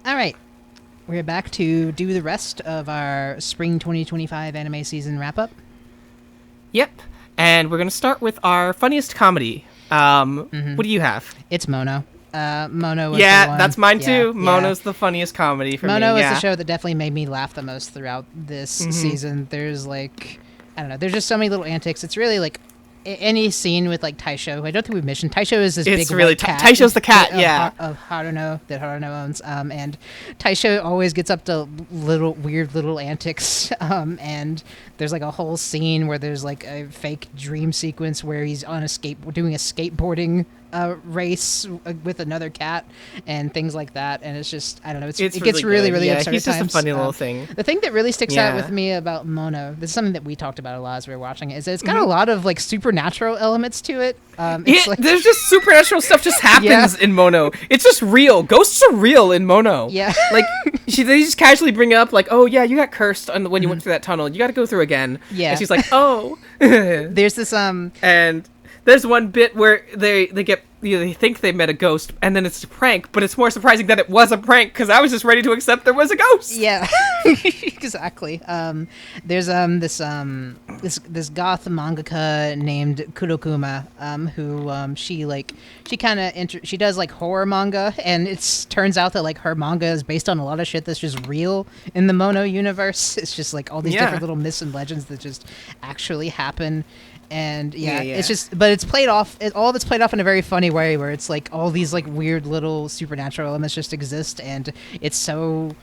All right. We're back to do the rest of our spring 2025 anime season wrap up. Yep. And we're going to start with our funniest comedy. What do you have? It's Mono. Mono was Yeah, the one. that's mine too. Yeah. Mono's the funniest comedy for Mono me. is the show that definitely made me laugh the most throughout this season. There's like, I don't know, there's just so many little antics. It's really like any scene with like Taisho. I don't think we've mentioned Taisho is this It's big really white cat. Taisho's the cat, yeah. Of Haruno that Haruno owns. And Taisho always gets up to weird little antics. And there's like a whole scene where there's like a fake dream sequence where he's on doing a skateboarding race with another cat and things like that, and it's just, I don't know, it gets really absurd he's at just times. a funny little thing. The thing that really sticks out with me about Mono, this is something that we talked about a lot as we were watching it, is that it's got a lot of like supernatural elements to it. There's just supernatural stuff just happens in Mono. It's just real. Ghosts are real in Mono. Yeah. Like they just casually bring up like, oh yeah, you got cursed when you went through that tunnel. You got to go through again. Yeah. And she's like, oh. There's this and there's one bit where they get they think they met a ghost and then it's a prank, but it's more surprising that it was a prank because I was just ready to accept there was a ghost. Yeah, exactly. There's this goth mangaka named Kurokuma, who she does like horror manga, and it turns out that like her manga is based on a lot of shit that's just real in the Mono universe. It's just like all these different little myths and legends that just actually happen. And it's just, but it's played off. All of it's played off in a very funny way, where it's like all these like weird little supernatural elements just exist, and it's so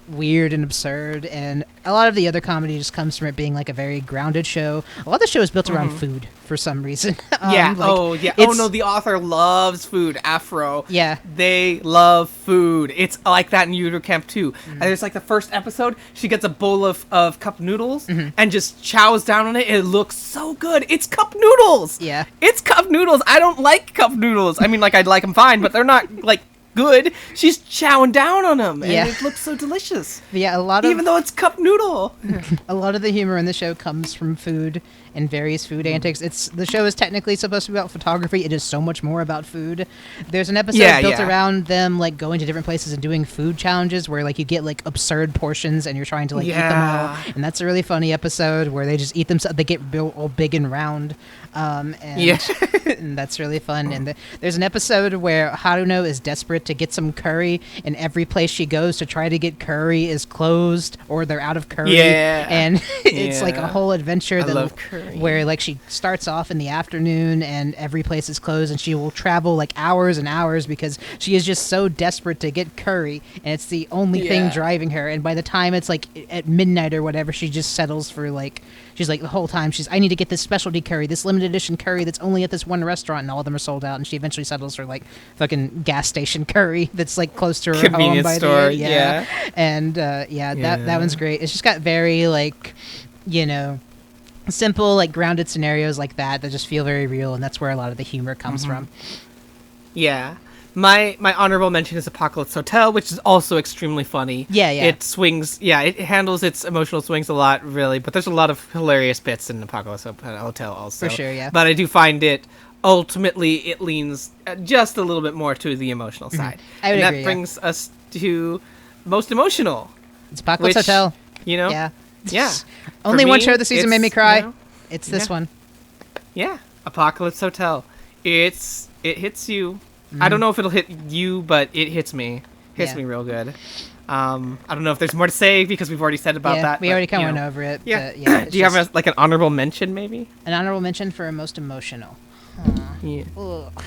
weird and absurd. And a lot of the other comedy just comes from it being like a very grounded show. A lot of the show is built around food for some reason. The author loves food. Afro. Yeah, they love food. It's like that in Yuru Camp too. And there's like the first episode, she gets a bowl of cup noodles and just chows down on it. It looks so good. It's cup noodles. Yeah. It's cup noodles. I don't like cup noodles. I mean, like, I'd like them fine, but they're not, like, good. She's chowing down on them, and it looks so delicious. Yeah, even though it's cup noodle. A lot of the humor in the show comes from food and various food antics. The show is technically supposed to be about photography. It is so much more about food. There's an episode built around them like going to different places and doing food challenges where like you get like absurd portions and you're trying to like eat them all. And that's a really funny episode where they just eat them. They get all big and round. And that's really fun. And there's an episode where Haruno is desperate to get some curry, and every place she goes to try to get curry is closed or they're out of curry. And it's like a whole adventure where like she starts off in the afternoon and every place is closed, and she will travel like hours and hours because she is just so desperate to get curry, and it's the only thing driving her. And by the time it's like at midnight or whatever, she just settles for like, she's like the whole time I need to get this specialty curry, this limited edition curry that's only at this one restaurant, and all of them are sold out. And she eventually settles for like fucking gas station curry that's like close to her convenience home store. And that one's great. It's just got very like, simple like grounded scenarios like that just feel very real, and that's where a lot of the humor comes from. Yeah. My honorable mention is Apocalypse Hotel, which is also extremely funny. Yeah. It swings, it handles its emotional swings a lot, really, but there's a lot of hilarious bits in Apocalypse Hotel also. For sure, yeah. But I do find it, ultimately, it leans just a little bit more to the emotional side. I would agree, that brings us to most emotional. It's Apocalypse Hotel. Yeah. Only one show this season made me cry. It's this one. Yeah. Apocalypse Hotel. It hits you. I don't know if it'll hit you, but it hits me. Hits me real good. I don't know if there's more to say because we've already said about that. We already kind of went over it. Yeah. But Do you have an honorable mention, maybe? An honorable mention for most emotional. Yeah. Ugh.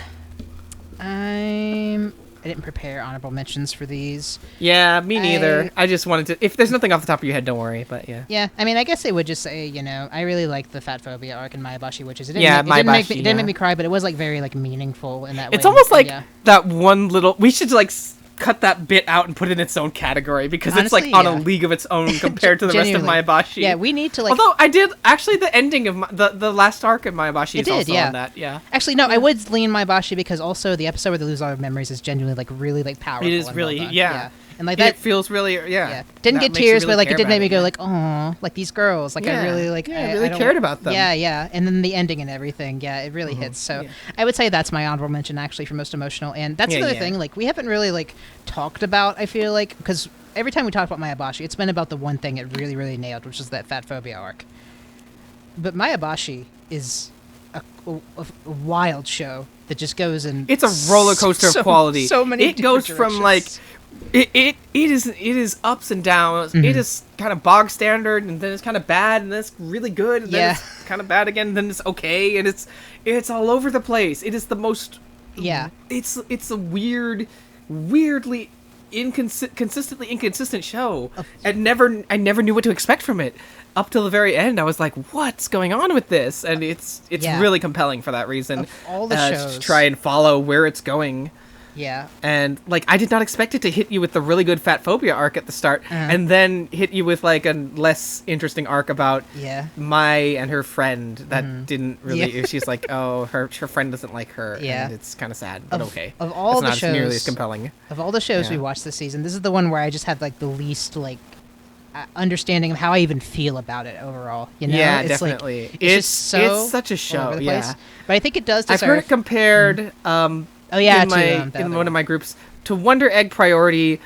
I didn't prepare honorable mentions for these. Yeah, me neither. I just wanted to... If there's nothing off the top of your head, don't worry, but yeah. Yeah, I mean, I guess I would just say, I really like the Fat Phobia arc in Mayabashi Witches. It didn't Mayabashi, it didn't make me cry, but it was, like, very, like, meaningful in that way. It's almost like that one little... We should, like... cut that bit out and put it in its own category because honestly, it's like on a league of its own compared to the rest of Mayabashi. Yeah, we need to like. Although I did actually the ending of the last arc of Mayabashi is also on that. Yeah. Actually, no, I would lean Mayabashi because also the episode where they lose all their memories is genuinely like really like powerful. It is really well yeah. And like that it feels really didn't get makes you tears, really but like care it did about make me it, go like, oh, like these girls, like I really like I really cared about them. Yeah, and then the ending and everything, it really hits. So I would say that's my honorable mention actually for most emotional. And that's another thing, like we haven't really like talked about, I feel like, because every time we talk about Mayabashi, it's been about the one thing it really, really nailed, which is that fat phobia arc. But Mayabashi is a wild show that just goes in. It's a roller coaster of quality. So many. It goes from like, it is ups and downs. It is kind of bog standard, and then it's kind of bad, and then it's really good, and then it's kind of bad again, and then it's okay, and it's all over the place. It is the most. Yeah. It's a weirdly consistently inconsistent show, and I never knew what to expect from it up till the very end. I was like, what's going on with this? And it's really compelling for that reason. Of all the shows, to try and follow where it's going. Yeah. And like I did not expect it to hit you with the really good fat phobia arc at the start, and then hit you with like a less interesting arc about Mai and her friend that didn't really. She's like, oh, her friend doesn't like her, and it's kind of sad, but okay. Of all the shows, not nearly as compelling. Of all the shows we watched this season, this is the one where I just had like the least like understanding of how I even feel about it overall. You know? Yeah, it's definitely. Like, it's such a show. Yeah, but I think it does deserve. I've heard it compared. In one of my groups to Wonder Egg Priority.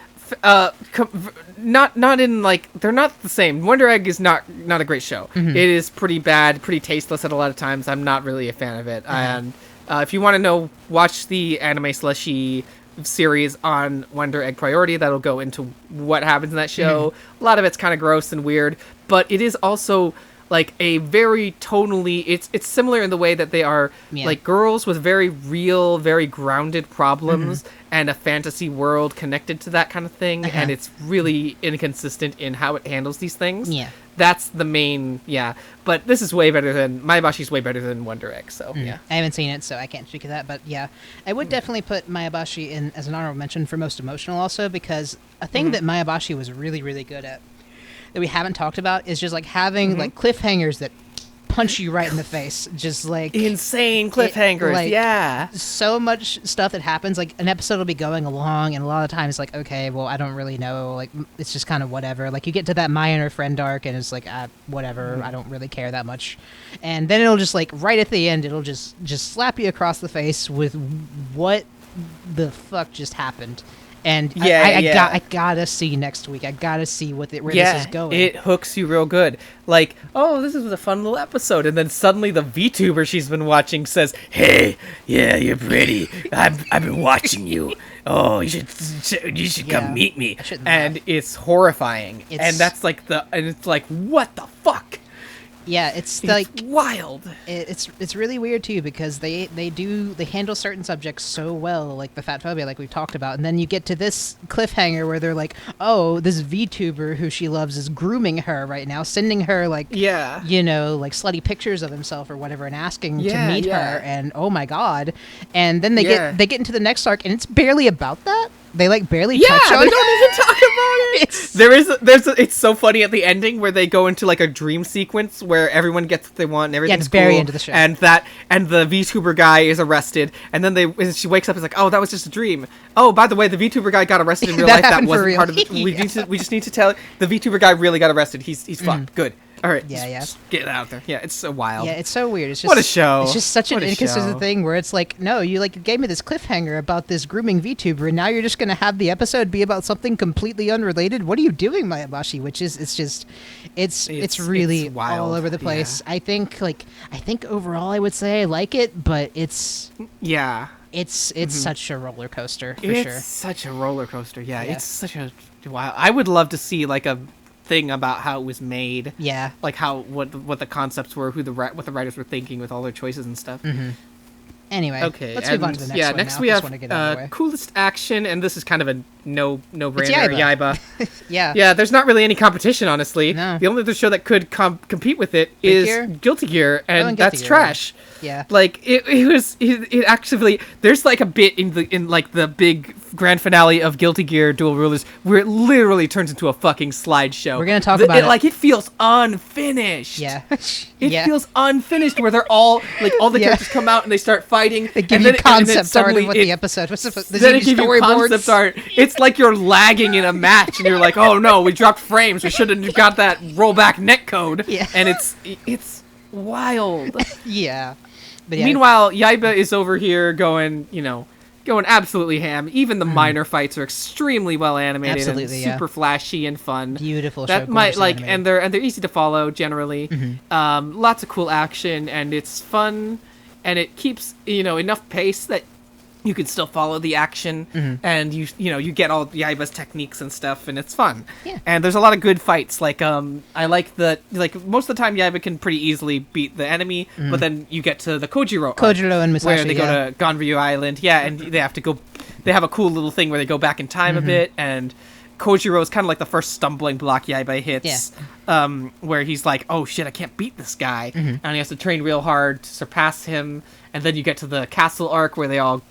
Not in like they're not the same. Wonder Egg is not a great show. It is pretty bad, pretty tasteless at a lot of times. I'm not really a fan of it. And if you want to know, watch the Anime Slushy series on Wonder Egg Priority. That'll go into what happens in that show. A lot of it's kind of gross and weird, but it is also like a very tonally, it's similar in the way that they are like girls with very real, very grounded problems and a fantasy world connected to that kind of thing, and it's really inconsistent in how it handles these things. That's the main, but this is way better than, Mayabashi's way better than Wonder Egg, so I haven't seen it, so I can't speak to that, but I would definitely put Mayabashi in as an honorable mention for most emotional also, because a thing that Mayabashi was really, really good at that we haven't talked about is just like having like cliffhangers that punch you right in the face, just like insane cliffhangers. So much stuff that happens, like an episode will be going along and a lot of times like, okay, well, I don't really know, like it's just kind of whatever, like you get to that Maya and her friend arc and it's like whatever, I don't really care that much, and then it'll just like right at the end it'll just slap you across the face with what the fuck just happened. And I gotta see next week. I gotta see where this is going. It hooks you real good. Like, oh, this was a fun little episode, and then suddenly the VTuber she's been watching says, "Hey, yeah, you're pretty. I've been watching you. Oh, you should come meet me." And it's horrifying. And that's like it's like, what the fuck? Yeah, it's like wild. It's really weird too, because they handle certain subjects so well, like the fat phobia, like we've talked about, and then you get to this cliffhanger where they're like, oh, this VTuber who she loves is grooming her right now, sending her like like slutty pictures of himself or whatever, and asking to meet her, and oh my god, and then they get into the next arc, and it's barely about that. They like barely touch on it. They don't even talk about it. It's so funny at the ending where they go into like a dream sequence where everyone gets what they want and everything's it's very cool, into the show. And the VTuber guy is arrested, and then she wakes up and is like, oh, that was just a dream. Oh, by the way, the VTuber guy got arrested in real life. That wasn't part of it. We just need to tell the VTuber guy really got arrested. He's fucked. Good. All right, just get it out there. Yeah, it's so wild. Yeah, it's so weird. It's just what a show. It's just such an inconsistent thing where it's like, no, you gave me this cliffhanger about this grooming VTuber, and now you're just gonna have the episode be about something completely unrelated. What are you doing, Mayabashi? Which is it's really wild. All over the place. Yeah. I think overall I would say I like it, but it's such a roller coaster for sure. It's such a roller coaster. Yeah, it's such a wild. I would love to see like a thing about how it was made, like what the concepts were, what the writers were thinking with all their choices and stuff. Anyway, okay, let's move on to the next one. Yeah, next we have coolest action, and this is kind of a no-brainer. Yaiba. Yeah, there's not really any competition, honestly. No. The only other show that could compete with it is Guilty Gear, and that's trash. Yeah, like it actually, there's like a bit in the big grand finale of Guilty Gear Dual Rulers, where it literally turns into a fucking slideshow. We're gonna talk about it. Like, it feels unfinished. Yeah. It feels unfinished, where they're all like, all the characters come out and they start fighting. They give you concept art of what the episode. What's the then it gives you concept art. It's like you're lagging in a match, and you're like, oh no, we dropped frames. We should have got that rollback netcode. Yeah. And it's wild. Yeah. But yeah. Meanwhile, Yaiba is over here going absolutely ham. Even the minor fights are extremely well animated. Absolutely, and super flashy and fun. Beautiful. That might and they're easy to follow generally. Lots of cool action, and it's fun, and it keeps enough pace that you can still follow the action, and you get all Yaiba's techniques and stuff, and it's fun. Yeah. And there's a lot of good fights. Like I like most of the time Yaiba can pretty easily beat the enemy, but then you get to the Kojiro and Musashi, where they go to Gonryu Island. Yeah, and they have to go. They have a cool little thing where they go back in time a bit, and Kojiro is kind of like the first stumbling block Yaiba hits, where he's like, oh shit, I can't beat this guy, and he has to train real hard to surpass him. And then you get to the castle arc where they all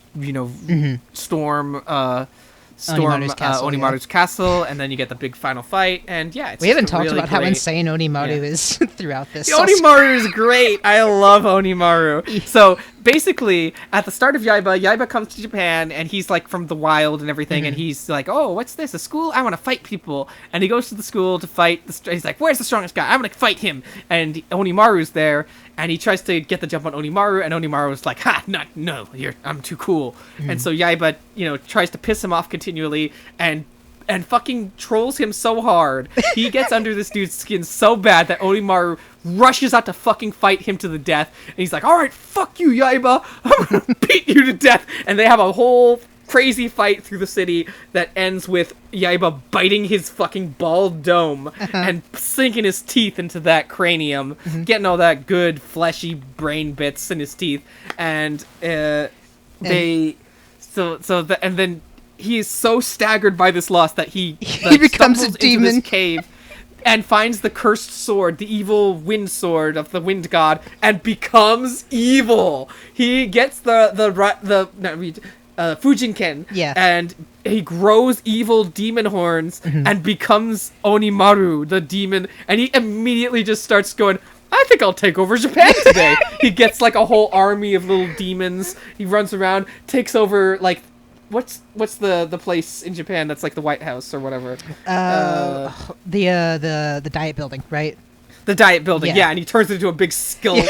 storm Onimaru's castle, and then you get the big final fight, and we haven't talked about how insane Onimaru is throughout this. Onimaru is great. I love Onimaru. So basically, at the start of Yaiba comes to Japan, and he's like from the wild and everything, and he's like, oh, what's this, a school? I want to fight people. And he goes to the school to fight. He's like, where's the strongest guy? I'm going to fight him. And Onimaru's there, and he tries to get the jump on Onimaru, and Onimaru's like, no, I'm too cool. And so Yaiba, tries to piss him off continually, and fucking trolls him so hard. He gets under this dude's skin so bad that Onimaru rushes out to fucking fight him to the death. And he's like, all right, fuck you, Yaiba. I'm gonna beat you to death. And they have a whole crazy fight through the city that ends with Yaiba biting his fucking bald dome and sinking his teeth into that cranium, getting all that good fleshy brain bits in his teeth. And and then he is so staggered by this loss that he becomes a demon into this cave and finds the cursed sword, the evil wind sword of the wind god, and becomes evil. He gets the Fujinken, and he grows evil demon horns and becomes Onimaru, the demon, and he immediately just starts going, I think I'll take over Japan today. He gets like a whole army of little demons. He runs around, takes over like what's the place in Japan that's like the White House or whatever? The Diet Building, right? The Diet Building, yeah, and he turns it into a big skull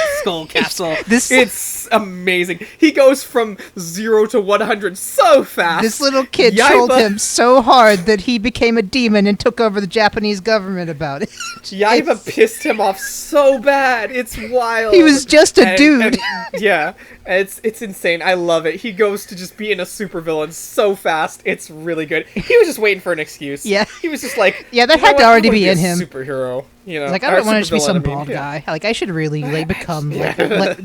castle. It's amazing. He goes from 0 to 100 so fast. This little kid trolled him so hard that he became a demon and took over the Japanese government about it. Yaiba pissed him off so bad. It's wild. He was just a dude. Yeah, it's insane. I love it. He goes to just being a supervillain so fast. It's really good. He was just waiting for an excuse. Yeah. He was just like, that had to already be in him. Superhero. Like, I don't want to just be some bald guy. Like, I should really become like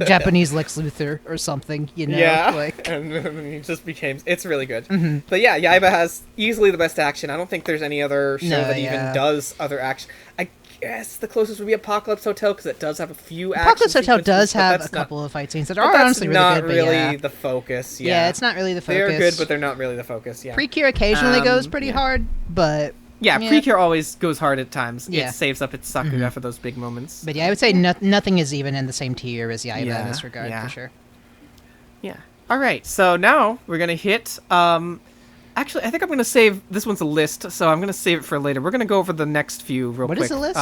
Japanese Lex Luthor or something, Yeah, like. And then he just became. It's really good. But yeah, Yaiba has easily the best action. I don't think there's any other show that even does other action. I guess the closest would be Apocalypse Hotel, because it does have a few action Apocalypse Hotel does have a couple of fight scenes that are honestly really good. But that's not really the focus. Yeah, it's not really the focus. They're good, but they're not really the focus. Yeah. Precure occasionally goes pretty hard, but. Yeah, Precure always goes hard at times. It saves up its Sakuga for those big moments. But yeah, I would say nothing is even in the same tier as Yaiba in this regard, for sure. Yeah. All right, so now we're going to hit... actually, I think I'm going to save... This one's a list, so I'm going to save it for later. We're going to go over the next few real quick. What is the list?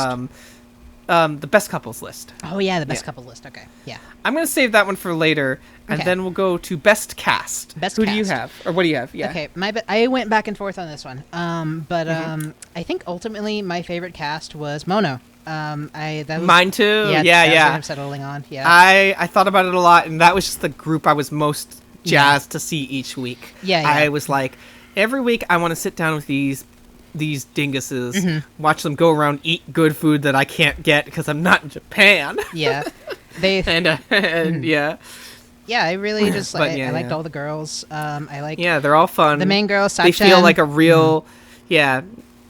The best couples list. Oh, yeah, the best couple list. Okay, yeah. I'm going to save that one for later, and then we'll go to best cast. Who do you have? Or what do you have? Yeah. Okay, I went back and forth on this one. But I think ultimately my favorite cast was Mono. Mine too. Yeah. I'm settling on. Yeah. I thought about it a lot, and that was just the group I was most jazzed to see each week. Yeah. I was like, every week I want to sit down with these dinguses, watch them go around, eat good food that I can't get because I'm not in Japan. Yeah. Yeah. Yeah, I really just I liked all the girls. I like they're all fun. The main girl, Sacha. They feel like a real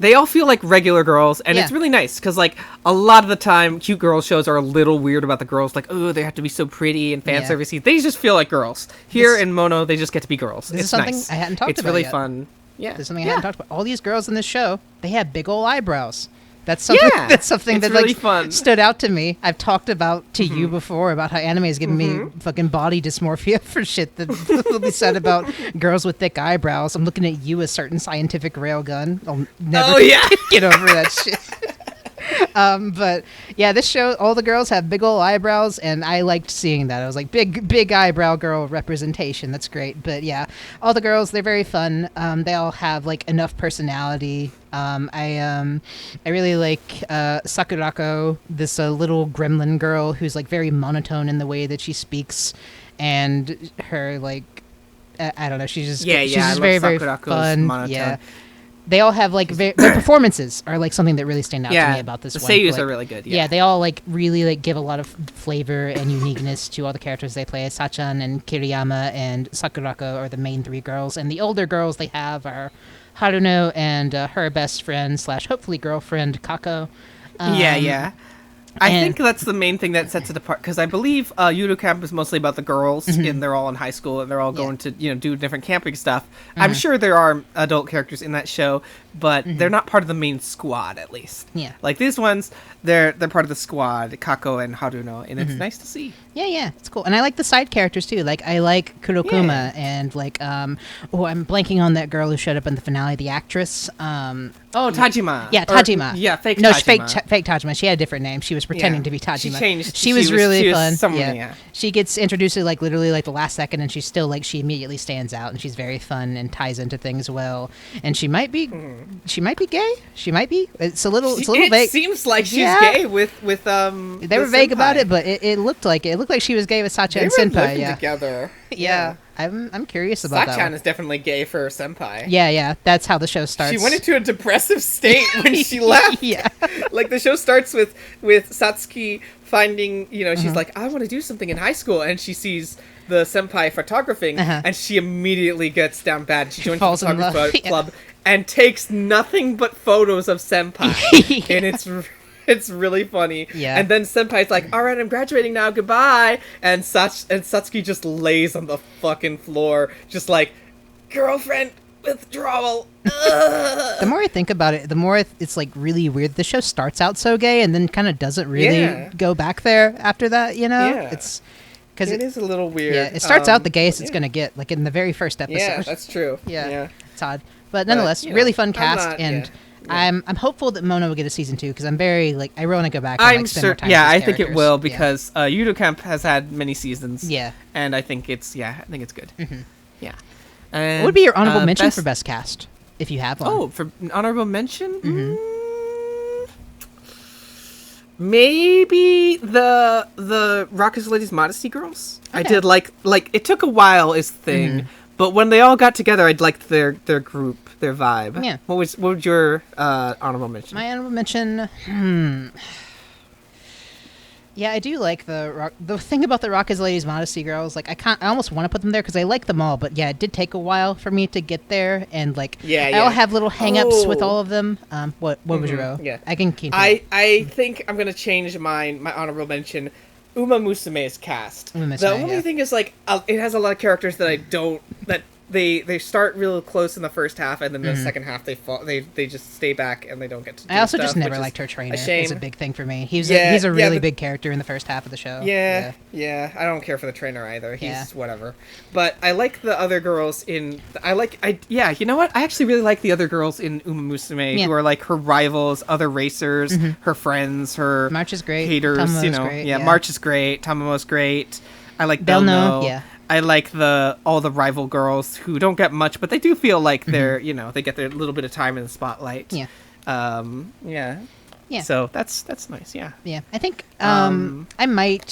they all feel like regular girls, and it's really nice because like a lot of the time cute girl shows are a little weird about the girls, like, oh, they have to be so pretty and fan servicey. They just feel like girls here in Mono. They just get to be girls. This is something nice. I hadn't talked it's about really yet. fun. This is something I hadn't talked about. All these girls in this show, they have big old eyebrows. That's something. That's something that really like fun. Stood out to me. I've talked about to you before about how anime is giving me fucking body dysmorphia for shit that will be said about girls with thick eyebrows. I'm looking at you, a certain scientific railgun. I'll never get over that shit. But yeah, this show, all the girls have big old eyebrows, and I liked seeing that. I was like, big eyebrow girl representation. That's great. But yeah, all the girls, they're very fun. They all have like enough personality. I really like Sakurako, this little gremlin girl who's like very monotone in the way that she speaks, and her like I don't know, she's just very fun. Monotone. Yeah. They all have like their performances are like something that really stand out to me about this one. The seiyus like, are really good. Yeah, they all like really like give a lot of flavor and uniqueness to all the characters they play. Sachan and Kiriyama and Sakurako are the main three girls, and the older girls they have are Haruno and her best friend / hopefully girlfriend Kako. I think that's the main thing that sets it apart, because I believe Yudo Camp is mostly about the girls, and they're all in high school, and they're all going to do different camping stuff. I'm sure there are adult characters in that show, but they're not part of the main squad, at least. Yeah. Like these ones, they're part of the squad, Kako and Haruno, and it's nice to see. Yeah, it's cool. And I like the side characters too. Like I like Kurokuma and like I'm blanking on that girl who showed up in the finale, the actress. Tajima. Yeah, Tajima. Fake Tajima. No, fake Tajima. She had a different name. She was pretending to be Tajima. She was really fun. She gets introduced at like literally like the last second, and she's still like she immediately stands out, and she's very fun and ties into things well. And she might be gay. She might be. It's a little vague. It seems like she's gay with They were vague about it, but it looked like she was gay with Sacha and Senpai. They were living together. Yeah. I'm curious about that. Sachan is definitely gay for Senpai. Yeah, that's how the show starts. She went into a depressive state when she left. Yeah. Like the show starts with Satsuki finding, she's like, I want to do something in high school, and she sees the Senpai photographing, and she immediately gets down bad. She joins the photography club and takes nothing but photos of Senpai. And it's really funny. Yeah. And then Senpai's like, all right, I'm graduating now, goodbye. And Satsuki just lays on the fucking floor, just like, girlfriend withdrawal. The more I think about it, the more it's like really weird. The show starts out so gay and then kind of doesn't really go back there after that, Yeah. It's because it is a little weird. Yeah, it starts out the gayest it's gonna get, like in the very first episode. Yeah, that's true. Yeah. It's odd, but nonetheless, really fun cast, I'm hopeful that Mono will get a season 2 because I'm very like I really want to go back. And, spend more time with I these think it characters. will because Yudo Camp has had many seasons. Yeah, and I think it's good. Yeah. And, what would be your honorable mention for best cast if you have one? Oh, for honorable mention. Maybe the Rockers Ladies Modesty Girls. Okay. I did like it took a while is the thing, but when they all got together, I liked their group, their vibe. Yeah. What was your honorable mention? My honorable mention. Yeah, I do like the thing about the Rockers Ladies Modesty Girls. Like I almost want to put them there because I like them all, but yeah, it did take a while for me to get there, and like I all have little hang-ups with all of them. What was your O? Yeah, I can keep. I think I'm gonna change my honorable mention. Uma Musume's cast. The only thing is like it has a lot of characters that I don't They start real close in the first half, and then the second half they just stay back and they don't get to do I also stuff, just never liked her trainer. It's a big thing for me. He's a big character in the first half of the show. Yeah. I don't care for the trainer either. He's whatever. But I like the other girls you know what? I actually really like the other girls in Uma Musume who are like her rivals, other racers, her friends, her March is great. Haters, Tamomo's great, March is great. Tamomo's great. I like Belno. Yeah. I like all the rival girls who don't get much, but they do feel like they're, they get their little bit of time in the spotlight. Yeah. Yeah. So that's nice. Yeah. Yeah. I think I might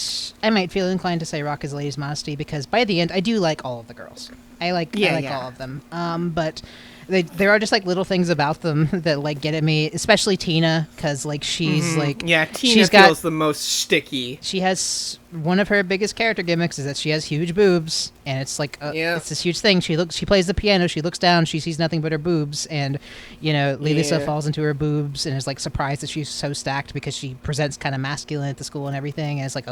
feel inclined to say Rock is Ladies Modesty because by the end I do like all of the girls. I like all of them. But there are just like little things about them that like get at me, especially Tina, because like she's like Tina feels the most sticky. She has one of her biggest character gimmicks is that she has huge boobs, and it's like it's this huge thing. She plays the piano, she looks down, she sees nothing but her boobs, and Lilisa falls into her boobs and is like surprised that she's so stacked because she presents kind of masculine at the school and everything, and it's like,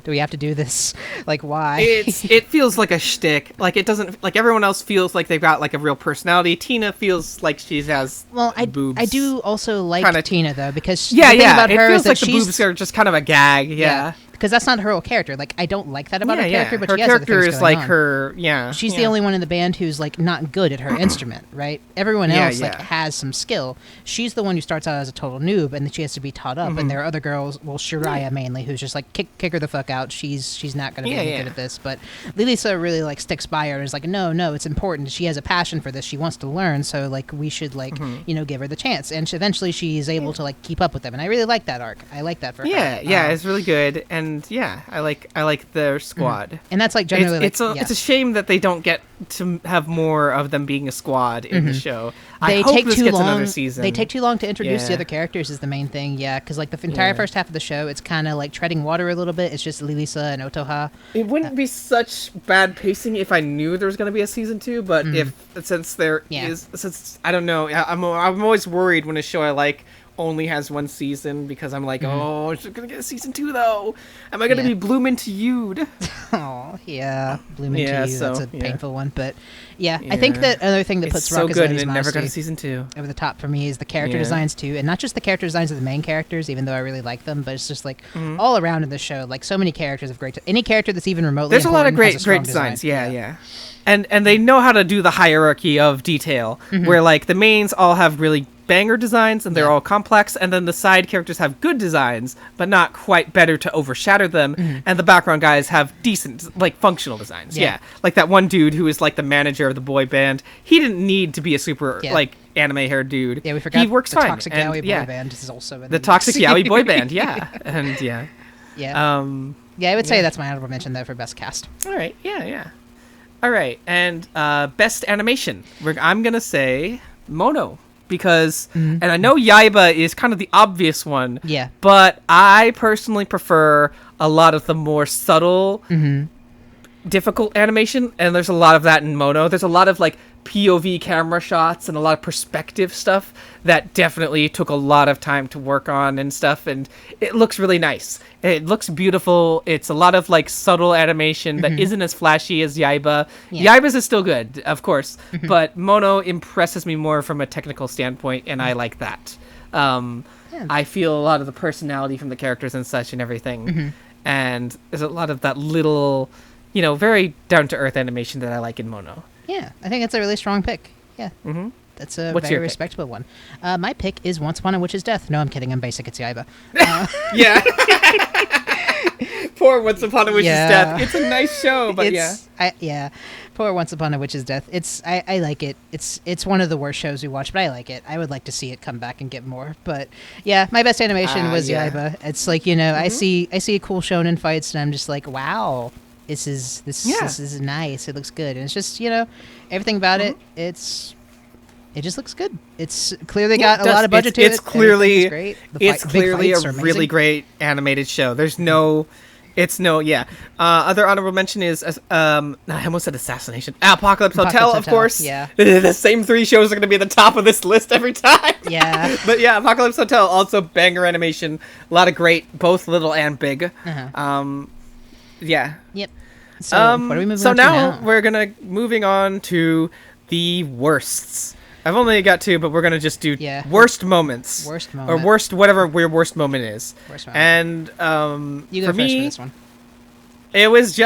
do we have to do this? Like, why? It feels like a shtick. Like, it doesn't, like, everyone else feels like they've got like a real personality. Tina feels like she has boobs. I do also like Tina though, because the thing about it her feels is that like the boobs are just kind of a gag. Yeah. Because that's not her whole character. Like, I don't like that about her character, but her she has character other things is going like on. her. She's the only one in the band who's like not good at her instrument, right? Everyone else like has some skill. She's the one who starts out as a total noob, and then she has to be taught up. And there are other girls, Shiraya mainly, who's just like kick her the fuck out. She's not going to be any good at this. But Lilisa really like sticks by her and is like, no, it's important. She has a passion for this. She wants to learn, so like we should like give her the chance. And eventually she's able to like keep up with them, and I really like that arc. I like that for her. Yeah, it's really good, and I like their squad. And that's like generally it's a shame that they don't get to have more of them being a squad in the show. I hope this gets another season. They take too long to introduce the other characters is the main thing. Because like the entire first half of the show, it's kind of like treading water a little bit. It's just Lilisa and Otoha. It wouldn't be such bad pacing if I knew there was going to be a season 2, but since I don't know, I'm always worried when a show I like only has one season, because I'm like, oh, she's gonna get a season 2 though. Am I gonna be blooming to you'd? Oh yeah, blooming to you. So, that's a painful one, but I think that another thing that puts so Rock good, and it never got a season 2 over the top for me is the character designs too, and not just the character designs of the main characters, even though I really like them, but it's just like all around in the show, like so many characters have great. Any character that's even remotely there's a lot of great design. designs. Yeah. And they know how to do the hierarchy of detail, where like the mains all have really banger designs, and they're all complex, and then the side characters have good designs, but not quite better to overshadow them, and the background guys have decent, like, functional designs. Like that one dude who is like the manager of the boy band. He didn't need to be a super like anime haired dude. Yeah, we forgot. He works the fine. Toxic Yaoi boy band is also in the Toxic Yaoi boy band. Yeah, and I would say that's my honorable mention though for best cast. All right. Yeah. All right, and best animation. I'm gonna say Mono. Because, and I know Yaiba is kind of the obvious one, but I personally prefer a lot of the more subtle, difficult animation, and there's a lot of that in Mono. There's a lot of, like, POV camera shots and a lot of perspective stuff that definitely took a lot of time to work on and stuff, and it looks really nice. It looks beautiful. It's a lot of like subtle animation that isn't as flashy as Yaiba. Yaiba's is still good, of course, but Mono impresses me more from a technical standpoint, and I like that. I feel a lot of the personality from the characters and such and everything, and there's a lot of that little, very down-to-earth animation that I like in Mono. Yeah, I think it's a really strong pick. Yeah. That's a very respectable one. My pick is Once Upon a Witch's Death. No, I'm kidding. I'm basic. It's Yaiba. Yeah. Poor Once Upon a Witch's Death. It's a nice show, but Poor Once Upon a Witch's Death. I like it. It's one of the worst shows we watch, but I like it. I would like to see it come back and get more. But yeah, my best animation was Yaiba. It's like, I see cool shonen fights, and I'm just like, wow. This is nice. It looks good, and it's just everything about it. It just looks good. It's clearly got a lot of budget to it. It's clearly great. It's clearly a really great animated show. There's no. Other honorable mention is I almost said Assassination. Apocalypse Hotel, of course. Yeah. The same 3 shows are going to be at the top of this list every time. Yeah. But yeah, Apocalypse Hotel, also banger animation. A lot of great, both little and big. Yeah. Yep. So what are we moving so on to now? We're moving on to the worsts. I've only got 2, but we're gonna just do worst moments. Worst moment. Or worst, whatever your worst moment is. Worst moment. And you go for first me, for this one. It was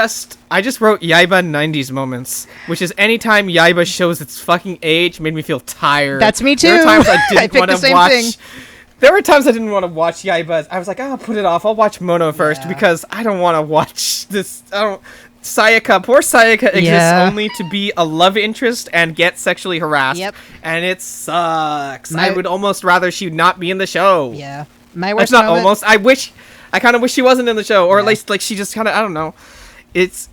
I just wrote Yaiba 90s moments, which is anytime Yaiba shows its fucking age made me feel tired. That's me too. There were times I didn't want to watch. Thing. There were times I didn't want to watch Yaiba. I was like, I'll put it off. I'll watch Mono first because I don't want to watch this. Sayaka, poor Sayaka exists only to be a love interest and get sexually harassed. Yep. And it sucks. I would almost rather she not be in the show. Yeah. My worst moment. Almost. I kind of wish she wasn't in the show, or at least like she just kind of, I don't know. It's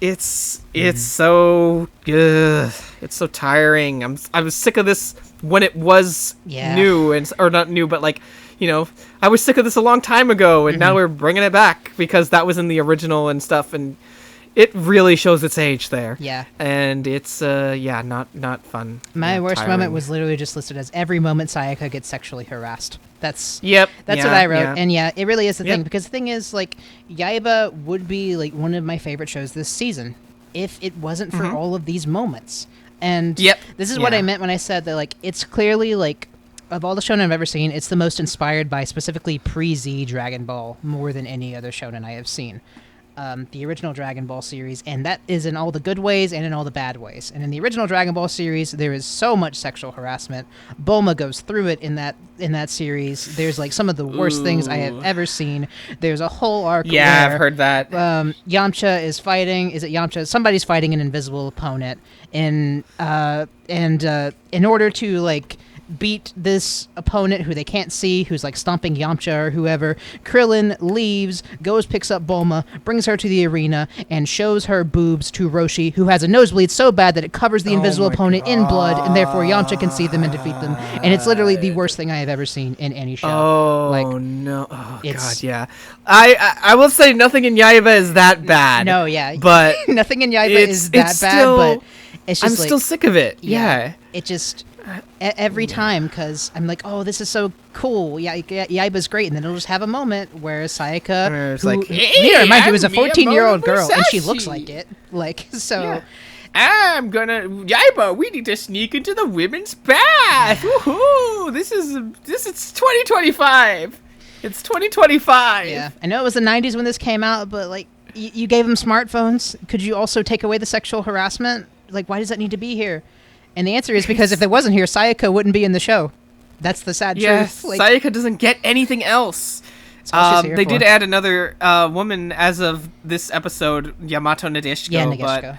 so good. It's so tiring. I was sick of this when it was new or not new, but like, I was sick of this a long time ago, and Mm-hmm. now we're bringing it back because that was in the original and stuff, and it really shows its age there. Yeah. And it's not fun. My worst tiring. moment was literally just listed as every moment Sayaka gets sexually harassed. That's Yep. what yeah, I wrote. yeah. And yeah, it really is the Yep. thing, because the thing is, like, Yaiba would be like one of my favorite shows this season if it wasn't for all of these moments. And Yep. this is what Yeah. I meant when I said that, like, it's clearly, like, of all the shonen I've ever seen, it's the most inspired by specifically pre-Z Dragon Ball more than any other shonen I have seen. The original Dragon Ball series, and that is in all the good ways and in all the bad ways. And in the original Dragon Ball series, there is so much sexual harassment. Bulma goes through it in that series. There's like some of the worst things I have ever seen. There's a whole arc. Yeah, where, I've heard that. Yamcha is fighting. Is it Yamcha? Somebody's fighting an invisible opponent, and in order to like beat this opponent who they can't see, who's like stomping Yamcha or whoever, Krillin leaves, goes, picks up Bulma, brings her to the arena, and shows her boobs to Roshi, who has a nosebleed so bad that it covers the invisible my opponent in blood, and therefore Yamcha can see them and defeat them. And it's literally the worst thing I have ever seen in any show. Oh, like, no. Oh, it's- God, yeah. I will say nothing in Yaiba is that bad. No, yeah. But nothing in Yaiba it's- is that it's bad, still- but it's just I'm like... still sick of it. Yeah. It just... Every time, because I'm like, oh, this is so cool. Yeah, Yaiba's great, and then it'll just have a moment where Sayaka, it's who, like, "Hey, mind you, is a I'm 14-year-old Miyamoto girl, and she looks Musashi." like it. Like, so... Yeah. I'm gonna Yaiba. We need to sneak into the women's bath. Woohoo! This is 2025. It's 2025. Yeah, I know it was the 90s when this came out, but, like, you gave them smartphones. Could you also take away the sexual harassment? Like, why does that need to be here? And the answer is because if it wasn't here, Sayaka wouldn't be in the show. That's the sad Yes, truth. Like, Sayaka doesn't get anything else. that's what she's here They for. did add another woman as of this episode, Yamato Nadeshiko. Yeah, Nagashiko.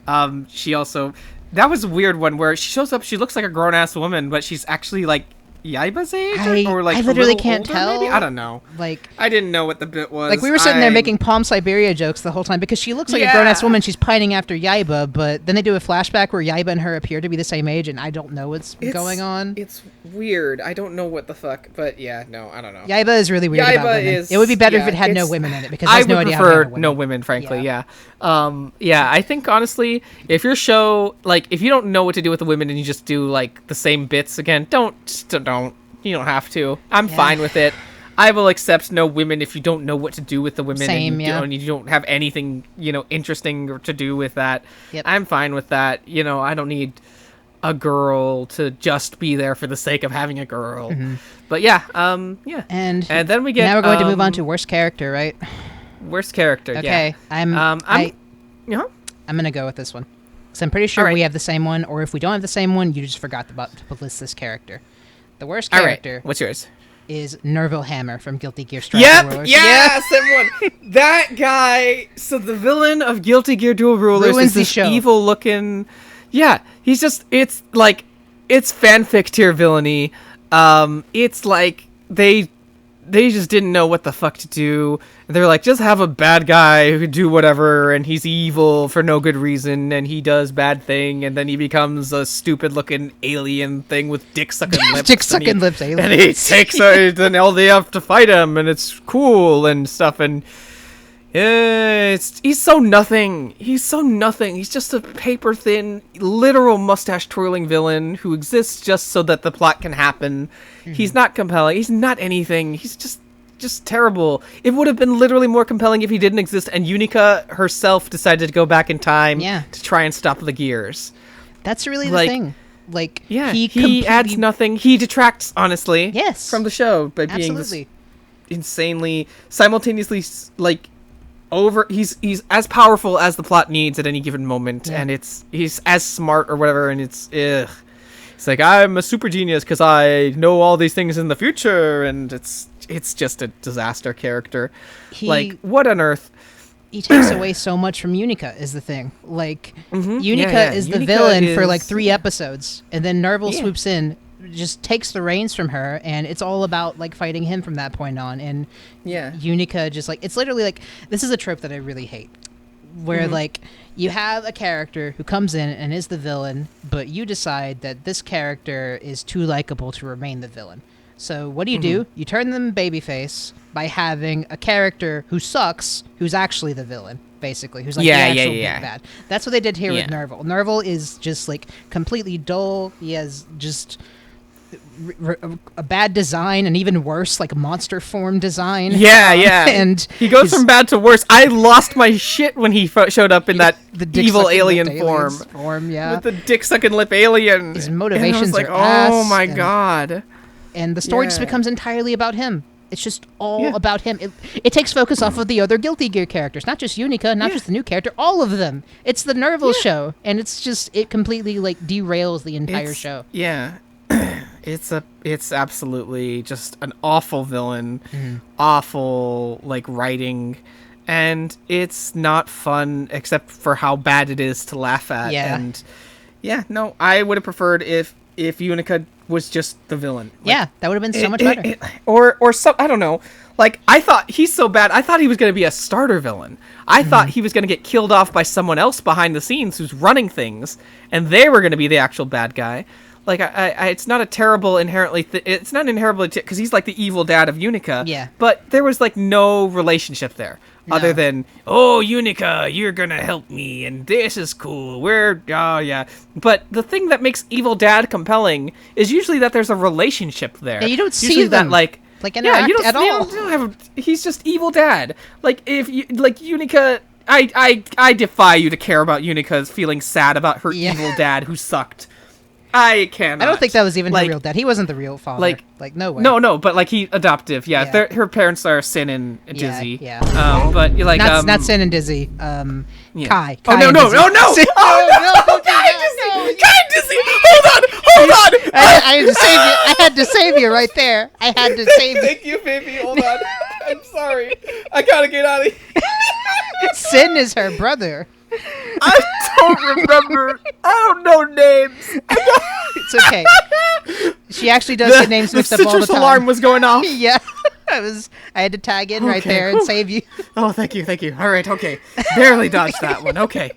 But she also... That was a weird one where she shows up, she looks like a grown-ass woman, but she's actually like Yaiba's age? Or like I a literally little can't older, tell. maybe? I don't know. Like... I didn't know what the bit was. Like, we were sitting there making Palm Siberia jokes the whole time because she looks like a Yeah. grown-ass woman. She's pining after Yaiba, but then they do a flashback where Yaiba and her appear to be the same age, and I don't know what's going on. It's weird. I don't know what the fuck, but yeah, no, I don't know. Yaiba is really weird Yaiba about women. is- It would be better if yeah, it had no it's- women in it, because I there's no would idea how to prefer handle no women. women, frankly. Yeah. Yeah. I think honestly, if your show, like, if you don't know what to do with the women and you just do like the same bits again, don't. You don't have to. I'm fine with it. I will accept no women if you don't know what to do with the women. Same, and yeah. you don't have anything, interesting to do with that. Yep. I'm fine with that. I don't need a girl to just be there for the sake of having a girl. But yeah. And then we get now we're going to move on to worst character, right? worst character. Okay, Yeah. I'm Yeah. I'm gonna go with this one. So I'm pretty sure All right. we have the same one, or if we don't have the same one, you just forgot to list this character. The worst All character right. What's yours? is Nerville Hammer from Guilty Gear Strive. Yep. Yes, everyone. That guy. So the villain of Guilty Gear Dual Rulers Ruins is the this show. evil-looking. Yeah, he's just. It's fanfic tier villainy. It's like they just didn't know what the fuck to do. They're like, just have a bad guy who can do whatever, and he's evil for no good reason, and he does bad thing, and then he becomes a stupid-looking alien thing with dick-sucking lips. Dick-sucking lips alien. And he takes then all they have to fight him, and it's cool and stuff, and he's so nothing. He's so nothing. He's just a paper-thin, literal mustache-twirling villain who exists just so that the plot can happen. He's not compelling. He's not anything. He's just terrible. It would have been literally more compelling if he didn't exist and Unica herself decided to go back in time to try and stop the gears. That's really Like, the thing. Like, Yeah, he he adds completely- nothing. He detracts, honestly, Yes. from the show by being this Absolutely. insanely, simultaneously, like, over. He's as powerful as the plot needs at any given moment, and he's as smart or whatever, and it's ugh. It's like, I'm a super genius because I know all these things in the future, and it's just a disaster character. Like, what on earth? He takes away so much from Unica is the thing. Like, Unica Yeah. is the Unica villain for is- like 3 episodes, and then Nerville Yeah. swoops in, just takes the reins from her, and it's all about like fighting him from that point on. And Unica just like, it's literally like, this is a trope that I really hate, where like you have a character who comes in and is the villain, but you decide that this character is too likable to remain the villain. So what do? You turn them babyface by having a character who sucks, who's actually the villain, basically, who's like the actual big bad. That's what they did here with Nerval. Nerval is just like completely dull. He has just a bad design, and even worse, like monster form design. And he goes from bad to worse. I lost my shit when he showed up in that evil alien form. With the dick sucking lip alien. His motivations like, are oh my god. And the story just becomes entirely about him. It's just all about him. It takes focus off of the other Guilty Gear characters, not just Unica, not just the new character, all of them. It's the Nerval show, and it's just, it completely like derails the entire show. Yeah. It's absolutely just an awful villain, awful like writing, and it's not fun except for how bad it is to laugh at. And I would have preferred if Unica was just the villain. Like, that would have been so much better. Or so, I don't know. Like, I thought he's so bad. I thought he was going to be a starter villain. I thought he was going to get killed off by someone else behind the scenes who's running things, and they were going to be the actual bad guy. Like, it's not a terrible inherently... it's not inherently... Because he's like the evil dad of Unica. Yeah. But there was, like, no relationship there. No. Other than, oh, Unica, you're gonna help me, and this is cool. But the thing that makes evil dad compelling is usually that there's a relationship there. Yeah, you don't see them. That, interact at all. He's just evil dad. Like, if you... Like, Unica... I defy you to care about Unica's feeling sad about her evil dad who sucked. I cannot. I don't think that was even her real dad. He wasn't the real father. Like no way. No, but like he adoptive. Yeah. Her parents are Sin and Dizzy. Yeah. But like not Sin and Dizzy. Kai. Oh no! No! Kai and Dizzy. Hold on. I had to save you right there. I had to save you. Thank you, baby. Hold on. I'm sorry. I gotta get out of here. Sin is her brother. I don't remember. I don't know names. It's okay. She actually does get names mixed up all the time. The citrus alarm was going off. Yeah. I had to tag in right there and save you. Oh, thank you. All right, okay. Barely dodged that one. Okay.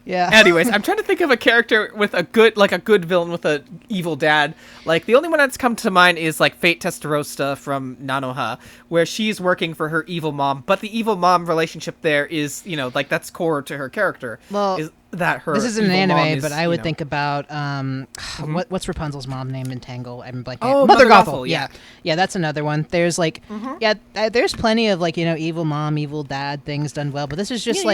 Yeah. Anyways, I'm trying to think of a character with a good villain with a evil dad. Like, the only one that's come to mind is, like, Fate Testarossa from Nanoha, where she's working for her evil mom, but the evil mom relationship there is, like, that's core to her character. Well, is that her this isn't an anime, is, but I would think about, what's Rapunzel's mom name in Tangle? I'm blanking. Oh, Mother Gothel, yeah. Yeah, that's another one. There's, like, there's plenty of, like, evil mom, evil dad things done well, but this is just,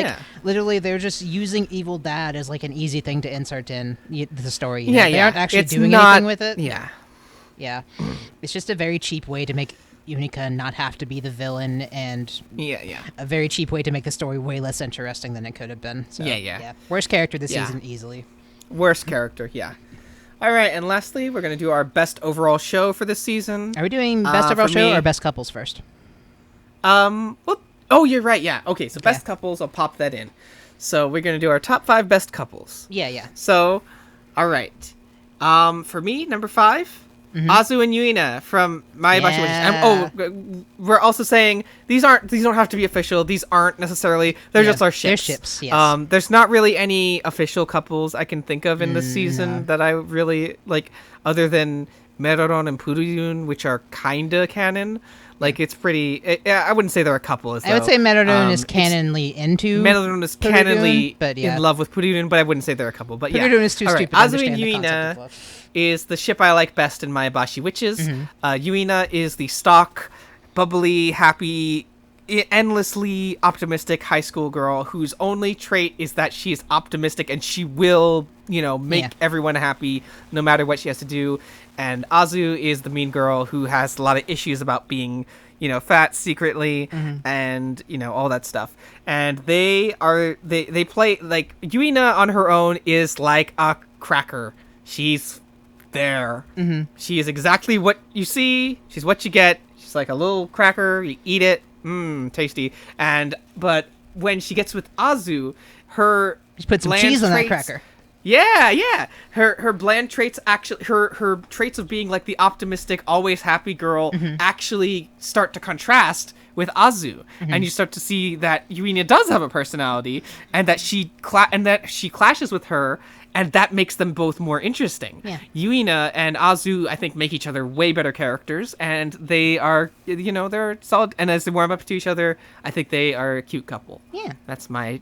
literally, they're just using evil dad as, like, an easy thing to insert in the story. They aren't actually doing anything with it. Yeah. It's just a very cheap way to make Unica not have to be the villain, and a very cheap way to make the story way less interesting than it could have been. So, worst character this season, easily. Worst character, All right, and lastly, we're going to do our best overall show for this season. Are we doing best overall show or best couples first? You're right, yeah. Okay, so best couples, I'll pop that in. So we're going to do our top 5 best couples. Yeah. So, all right. For me, number 5... Azu and Yuina from Maebashi Witches. We're also saying these don't have to be official. These aren't necessarily. They're just our ships. They're ships. Yes. There's not really any official couples I can think of in this season that I really like, other than Meroron and Puruyun, which are kinda canon. Like, it's pretty... I wouldn't say they're a couple. I would say Meroron is canonly into Meroron is canonly in love with Puruyun, but I wouldn't say they're a couple. But Puruyun is too stupid to understand the concept of love. Is the ship I like best in Maebashi Witches. Yuina is the stock, bubbly, happy, endlessly optimistic high school girl whose only trait is that she is optimistic and she will, make everyone happy no matter what she has to do. And Azu is the mean girl who has a lot of issues about being, fat secretly and, all that stuff. And they play, like, Yuina on her own is like a cracker. She's there. She is exactly what you see. She's what you get. She's like a little cracker. You eat it. Tasty. But when she gets with Azu, she put some cheese on that cracker. Yeah. Her bland traits actually, her traits of being like the optimistic, always happy girl actually start to contrast with Azu, and you start to see that Yuina does have a personality, and that she clashes with her, and that makes them both more interesting. Yeah. Yuina and Azu, I think, make each other way better characters, and they are, they're solid. And as they warm up to each other, I think they are a cute couple. Yeah. That's my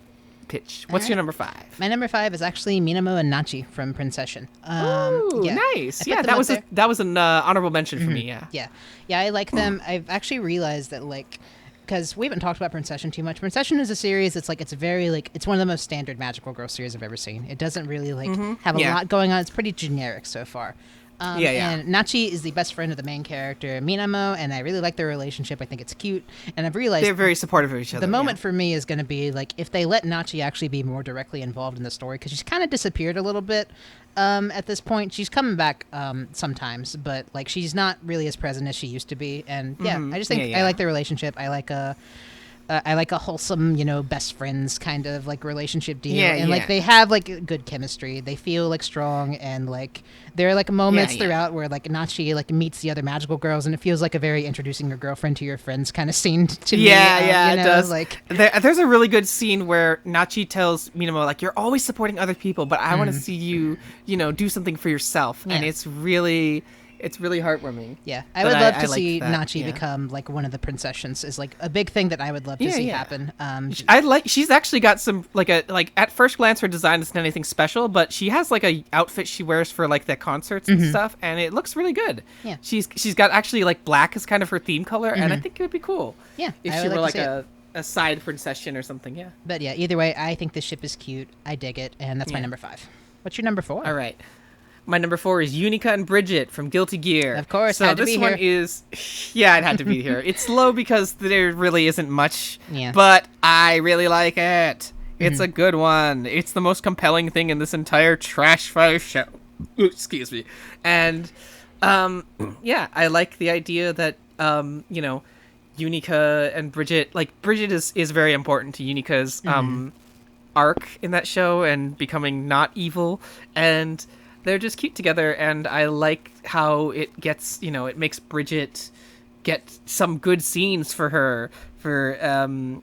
pitch. What's your number 5? My number 5 is actually Minamo and Nachi from Princession. Ooh, yeah. Nice. Yeah, that was an honorable mention for me. Yeah. I like them. I've actually realized that, like, because we haven't talked about Princession too much. Princession is a series that's like, it's very like, it's one of the most standard magical girl series I've ever seen. It doesn't really like have a lot going on. It's pretty generic so far. And Nachi is the best friend of the main character, Minamo, and I really like their relationship. I think it's cute. And I've realized they're very supportive of each other. The moment for me is going to be like if they let Nachi actually be more directly involved in the story, because she's kind of disappeared a little bit at this point. She's coming back sometimes, but like she's not really as present as she used to be. And I just think I like their relationship. I like a wholesome, best friends kind of like relationship deal. Like they have like good chemistry. They feel like strong, and like there are like moments throughout where like Nachi like meets the other magical girls, and it feels like a very introducing your girlfriend to your friends kind of scene to me. It does. Like there's a really good scene where Nachi tells Minamo like, you're always supporting other people, but I want to see you, do something for yourself. And it's really heartwarming. Yeah, I would love to see Nachi become like one of the princessions. Is like a big thing that I would love to see happen. She's actually got some like at first glance her design isn't anything special, but she has like a outfit she wears for like the concerts and stuff, and it looks really good. Yeah, she's got actually like black as kind of her theme color, and I think it would be cool. Yeah, if she were like a side princession or something. Yeah, but yeah, either way, I think the ship is cute. I dig it, and that's my number 5. What's your number 4? All right. My number 4 is Unica and Bridget from Guilty Gear. Of course, so this one is, it had to be here. It's slow because there really isn't much, but I really like it. It's a good one. It's the most compelling thing in this entire trash fire show. Ooh, excuse me. And I like the idea that Unica and Bridget, like Bridget is very important to Unica's arc in that show and becoming not evil, and they're just cute together, and I like how it gets, it makes Bridget get some good scenes for her, and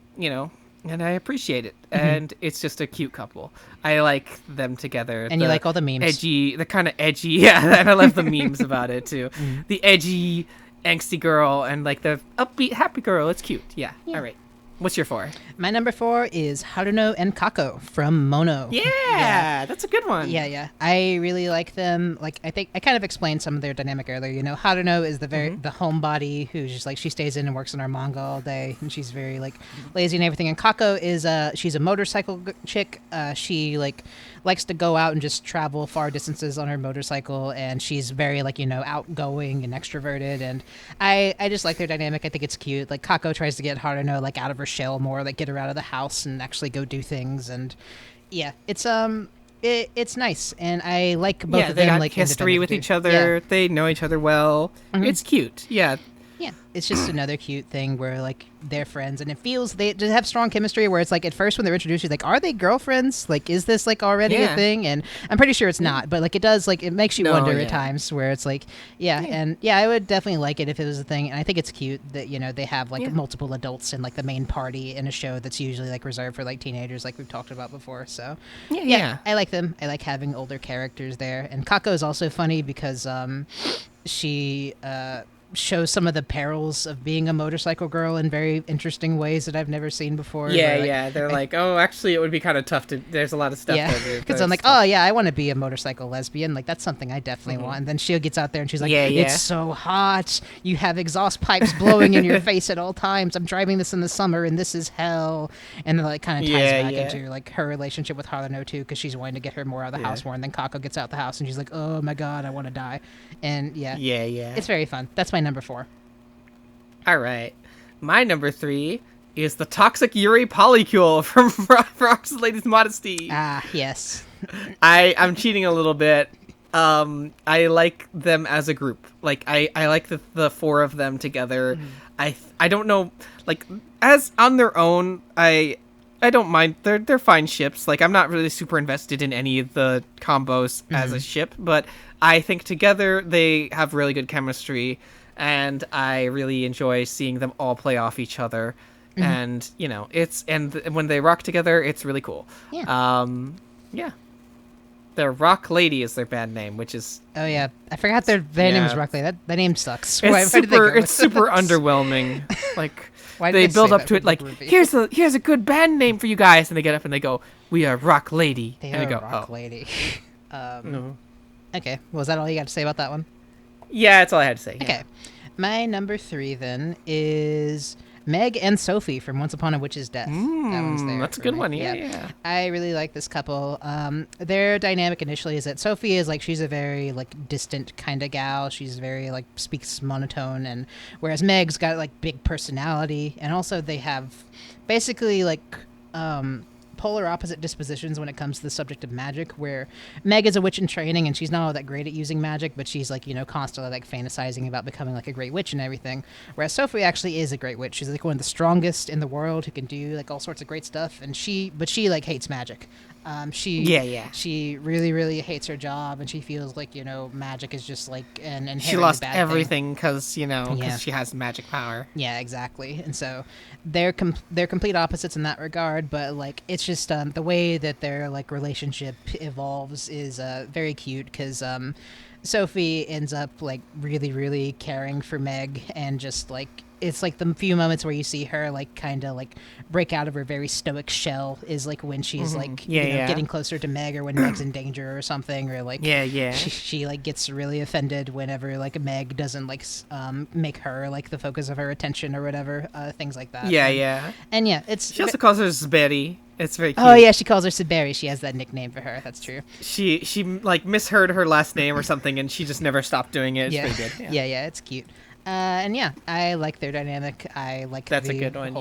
I appreciate it. And it's just a cute couple. I like them together. And you like all the memes. The kind of edgy, and I love the memes about it, too. The edgy, angsty girl, and like the upbeat, happy girl. It's cute. Yeah. All right. What's your 4? My number 4 is Haruno and Kako from Mono. Yeah, that's a good one. Yeah. I really like them. Like, I think I kind of explained some of their dynamic earlier. Haruno is the homebody who's just like, she stays in and works in her manga all day, and she's very like lazy and everything. And Kako is she's a motorcycle chick. She like likes to go out and just travel far distances on her motorcycle, and she's very like outgoing and extroverted, and I just like their dynamic. I think it's cute. Like Kako tries to get Haruno like out of her shell more, like get her out of the house and actually go do things, and it's it's nice, and I like both of them. They got like history with each other. They know each other well. It's cute. Yeah, it's just another cute thing where like they're friends, and it feels they just have strong chemistry where it's like at first when they're introduced, you're like, are they girlfriends? Like, is this like already a thing? And I'm pretty sure it's not, but like it does, like it makes you wonder at times where it's like I would definitely like it if it was a thing. And I think it's cute that they have like multiple adults in like the main party in a show that's usually like reserved for like teenagers, like we've talked about before. So I like them. I like having older characters there. And Kako is also funny because she shows some of the perils of being a motorcycle girl in very interesting ways that I've never seen before. They're like, oh, actually, it would be kind of tough to. There's a lot of stuff. Because I'm like, oh yeah, I want to be a motorcycle lesbian. Like that's something I definitely want. And then she gets out there and she's like, it's so hot. You have exhaust pipes blowing in your face at all times. I'm driving this in the summer, and this is hell. And then like kind of ties back into like her relationship with Haruno too, because she's wanting to get her more out of the house more. And then Kako gets out the house and she's like, oh my god, I want to die. And it's very fun. That's my number 4. All right. My number 3 is the Toxic Yuri Polycule from Rocks Lady's Modesty. Ah, yes. I'm cheating a little bit. I like them as a group. Like I like the 4 of them together. I don't know, like as on their own, I don't mind. They're fine ships. Like I'm not really super invested in any of the combos as a ship, but I think together they have really good chemistry, and I really enjoy seeing them all play off each other. And when they rock together, it's really cool. That's Their Rock Lady is their band name, which is Oh yeah, I forgot their name was Rock Lady. That name sucks. It's super underwhelming. Like they build up to it like here's a good band name for you guys, and they get up and they go, "We are Rock Lady," they and are they go, Rock "Oh, Lady." no." Okay, was that all you got to say about that one? Yeah, that's all I had to say. Okay, my number 3 then is Meg and Sophie from Once Upon a Witch's Death. That one's there. That's a good one. Yeah. I really like this couple. Their dynamic initially is that Sophie is like she's a very like distant kind of gal. She's very like speaks monotone, and whereas Meg's got like big personality, and also they have basically like polar opposite dispositions when it comes to the subject of magic, where Meg is a witch in training and she's not all that great at using magic, but she's like, constantly like fantasizing about becoming like a great witch and everything. Whereas Sophie actually is a great witch. She's like one of the strongest in the world who can do like all sorts of great stuff, and she like hates magic. She really, really hates her job, and she feels like magic is just like an inherently she lost bad everything because she has magic power. Yeah, exactly. And so they're complete opposites in that regard, but like it's just the way that their like relationship evolves is very cute, because Sophie ends up like really, really caring for Meg, and just like it's like the few moments where you see her like kind of like break out of her very stoic shell is like when she's like getting closer to Meg, or when Meg's in danger or something, or like she like gets really offended whenever like Meg doesn't like make her like the focus of her attention or whatever, things like that. And she also calls her Zberry. It's very cute. Oh yeah, she calls her Zberry. She has that nickname for her. That's true. She like misheard her last name or something, and she just never stopped doing it. It's pretty good. Yeah, it's cute. And I like their dynamic. I like that's a good one.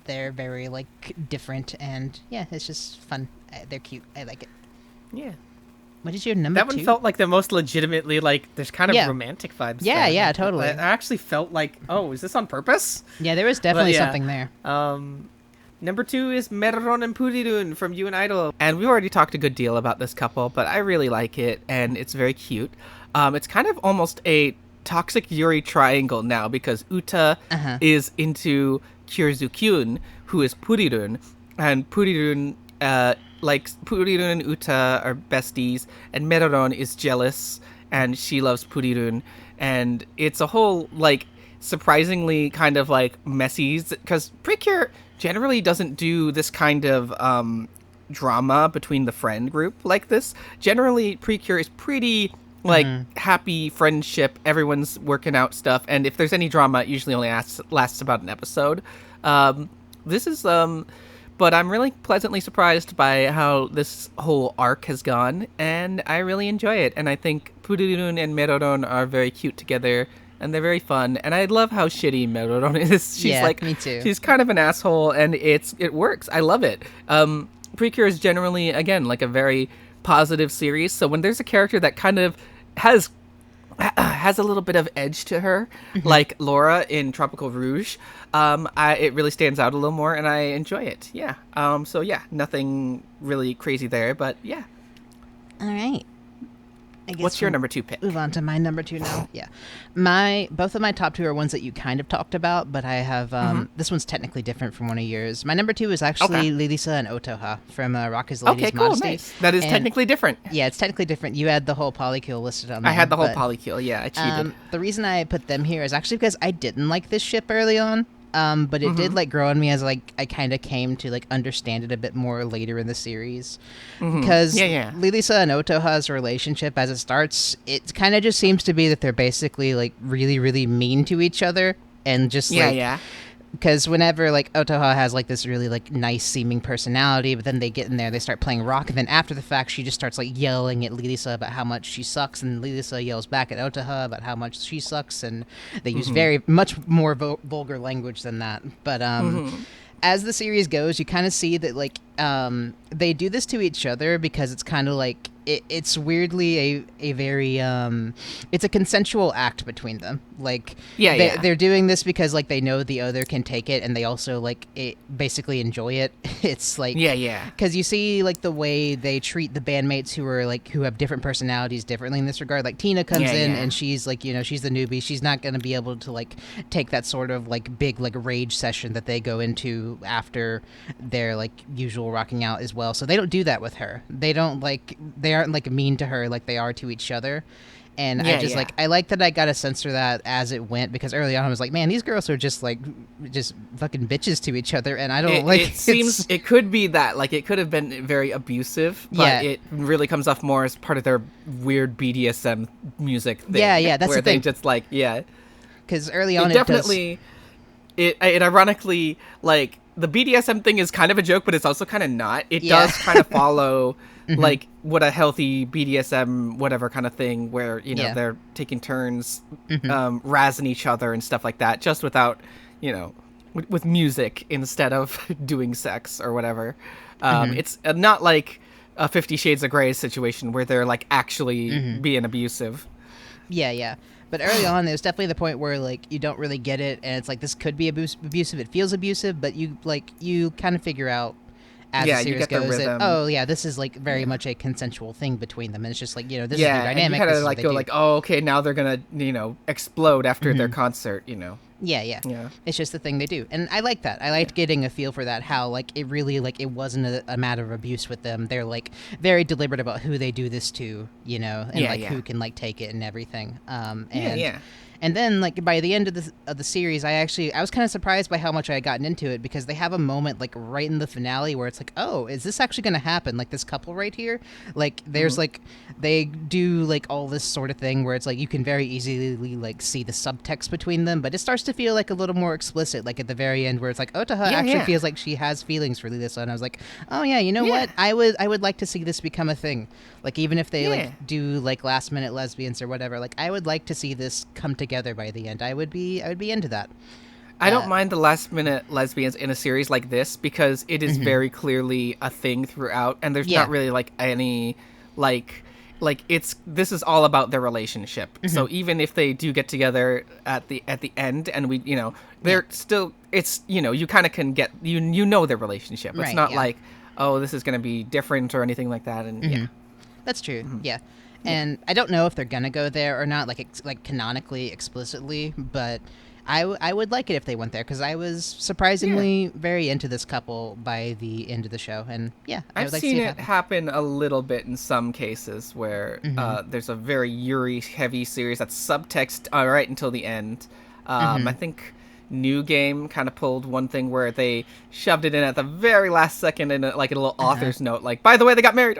They're very like different, and it's just fun. They're cute. I like it. Yeah. What is your number 2? That one felt like the most legitimately like there's kind of romantic vibes. Yeah, totally. I actually felt like, oh, is this on purpose? Yeah, there was definitely something there. Number 2 is Meron and Purirun from You and Idol. And we already talked a good deal about this couple, but I really like it, and it's very cute. It's kind of almost a toxic Yuri triangle now, because Uta is into Kyorzukyun, who is Purirun, and Purirun, Purirun and Uta are besties, and Meron is jealous, and she loves Purirun, and it's a whole, like, surprisingly kind of, like, messy, because Precure generally doesn't do this kind of, drama between the friend group like this. Generally, Precure is pretty like happy friendship, everyone's working out stuff, and if there's any drama, it usually only lasts about an episode. This is but I'm really pleasantly surprised by how this whole arc has gone, and I really enjoy it, and I think Purirun and Meron are very cute together, and they're very fun, and I love how shitty Meron is. She's me too. She's kind of an asshole, and it works. I love it. Precure is generally, again, like a very positive series, so when there's a character that kind of has a little bit of edge to her, like Laura in Tropical Rouge, it really stands out a little more, and I enjoy it. Nothing really crazy there, but yeah. All right. I guess what's your number 2 pick? Move on to my number 2 now. Yeah. Both of my top 2 are ones that you kind of talked about, but I have, this one's technically different from one of yours. My number 2 is actually Lilisa and Otoha from Rock is Lady's Modesty. Nice. That is technically different. Yeah, it's technically different. You had the whole polycule listed on there. I had the whole polycule, I cheated. The reason I put them here is actually because I didn't like this ship early on. But it did like grow on me as like I kind of came to like understand it a bit more later in the series, because Lilisa and Otoha's relationship as it starts, it kind of just seems to be that they're basically like really, really mean to each other, and just because whenever like Otoha has like this really like nice seeming personality, but then they get in there, they start playing rock, and then after the fact she just starts like yelling at Lilisa about how much she sucks, and Lilisa yells back at Otoha about how much she sucks, and they use very much more vulgar language than that. But as the series goes, you kind of see that like they do this to each other because it's kind of like it's weirdly a very it's a consensual act between them. Like they're doing this because like they know the other can take it, and they also like basically enjoy it. It's like because you see like the way they treat the bandmates who have different personalities differently in this regard. Like Tina comes in and she's like she's the newbie. She's not going to be able to like take that sort of like big like rage session that they go into after their like usual rocking out as well. So they don't do that with her. They don't like they they aren't like mean to her like they are to each other. And Yeah, I just like I like that I got to censor that as it went, because early on I was like, man, these girls are just fucking bitches to each other, and I don't like. It seems it could be that like it could have been very abusive, but it really comes off more as part of their weird BDSM music thing. Yeah, that's where the thing. They just like because early on it ironically, like, the BDSM thing is kind of a joke, but it's also kind of not. It does kind of follow like what a healthy BDSM whatever kind of thing, where they're taking turns razzing each other and stuff like that, just without with music instead of doing sex or whatever. It's not like a 50 Shades of Grey situation where they're like actually being abusive. Yeah. But early on, there's definitely the point where like you don't really get it, and it's like this could be abusive. It feels abusive, but you kind of figure out as the series goes that this is like very much a consensual thing between them, and it's just like this is the dynamic. And you kind of like go like, oh, okay, now they're gonna explode after their concert. Yeah. It's just the thing they do, and I like that. I liked getting a feel for that. How like it really like it wasn't a matter of abuse with them. They're like very deliberate about who they do this to, and who can like take it and everything. And then, like, by the end of the series, I was kind of surprised by how much I had gotten into it, because they have a moment, like, right in the finale where it's like, oh, is this actually going to happen? Like, this couple right here? Like, there's, like, they do, like, all this sort of thing where it's, like, you can very easily, like, see the subtext between them, but it starts to feel, like, a little more explicit, like, at the very end where it's like, Otaha feels like she has feelings for Lisa, and I was like, oh, yeah, you know what? I would like to see this become a thing. Like, even if they, like, do, like, last-minute lesbians or whatever, like, I would like to see this come together by the end. I would be into that. I don't mind the last-minute lesbians in a series like this, because it is very clearly a thing throughout, and there's not really, like, any, like this is all about their relationship. So even if they do get together at the end, and we, they're still, it's, you kind of can get, their relationship. It's not like, oh, this is going to be different or anything like that, and That's true. Yeah. And I don't know if they're gonna go there or not, like canonically, explicitly, but I would like it if they went there, because I was surprisingly very into this couple by the end of the show, and I've seen it happen a little bit in some cases where there's a very Yuri heavy series that's subtext right until the end. I think New Game kind of pulled one thing where they shoved it in at the very last second in a little author's note, like, by the way, they got married.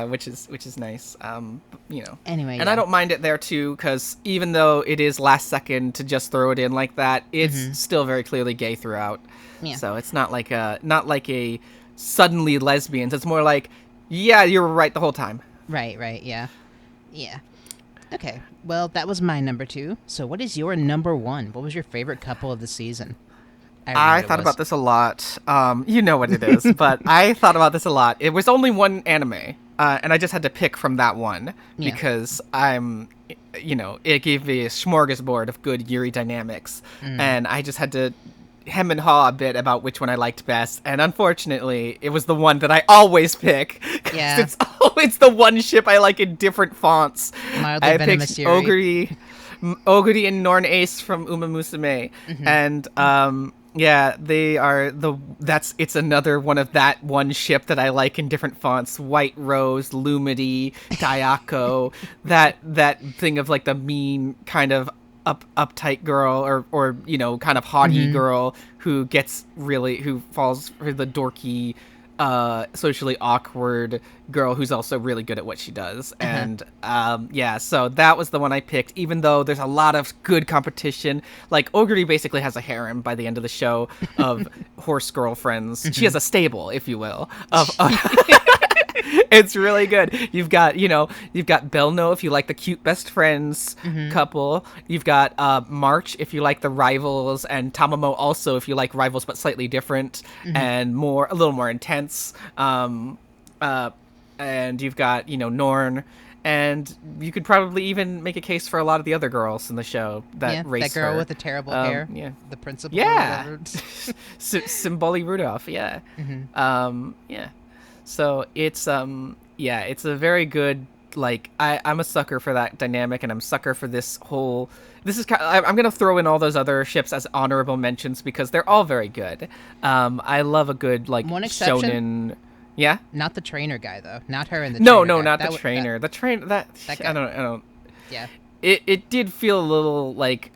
Which is nice. Anyway, and I don't mind it there too, because even though it is last second to just throw it in like that, it's still very clearly gay throughout. So it's not like a suddenly lesbians. It's more like, yeah, you were right the whole time. Right. Yeah. Okay. Well, that was my number 2. So what is your number 1? What was your favorite couple of the season? I thought about this a lot. You know what it is, but I thought about this a lot. It was only one anime, and I just had to pick from that one because it gave me a smorgasbord of good Yuri dynamics, and I just had to hem and haw a bit about which one I liked best, and unfortunately, it was the one that I always pick. Yeah. It's always the one ship I like in different fonts. Mildly I picked Oguri and Norn Ace from Uma Musume, and they are it's another one of that one ship that I like in different fonts: White Rose, Lumity, Dayako, that thing of like the mean kind of uptight girl or kind of haughty girl who falls for the dorky socially awkward girl who's also really good at what she does. And so that was the one I picked, even though there's a lot of good competition. Like, Oguri basically has a harem by the end of the show of horse girlfriends. She has a stable, if you will, of it's really good. You've got Belno if you like the cute best friends couple. You've got March if you like the rivals, and Tamamo also if you like rivals but slightly different and a little more intense. And you've got Norn, and you could probably even make a case for a lot of the other girls in the show that race that girl her. with the terrible hair. Yeah, the principal. Yeah, Simboli Rudolph. Yeah. So it's it's a very good, like, I'm a sucker for that dynamic, and I'm a sucker for this whole. This is I'm gonna throw in all those other ships as honorable mentions because they're all very good. I love a good, like, one exception. shonen. Yeah. Not the trainer guy though. Not her and the No, trainer guy. not the trainer. The train that guy. I don't. Yeah. It did feel a little like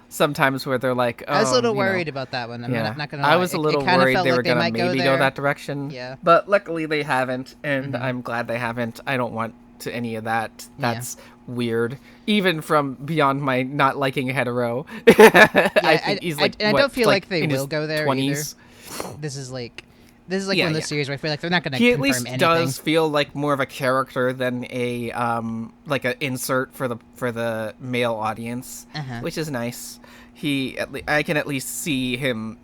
sometimes where they're like, oh, I was a little worried about that one. I'm not gonna lie. I was a little worried they were gonna maybe go that direction. Yeah. But luckily they haven't, and I'm glad they haven't. I don't want to any of that. That's weird. Even from beyond my not liking hetero. I think he's like, I don't feel like they will go there 20s. either. This is like one of those series where I feel like they're not going to confirm anything. He at least does feel like more of a character than a like an insert for the male audience, which is nice. I can at least see him,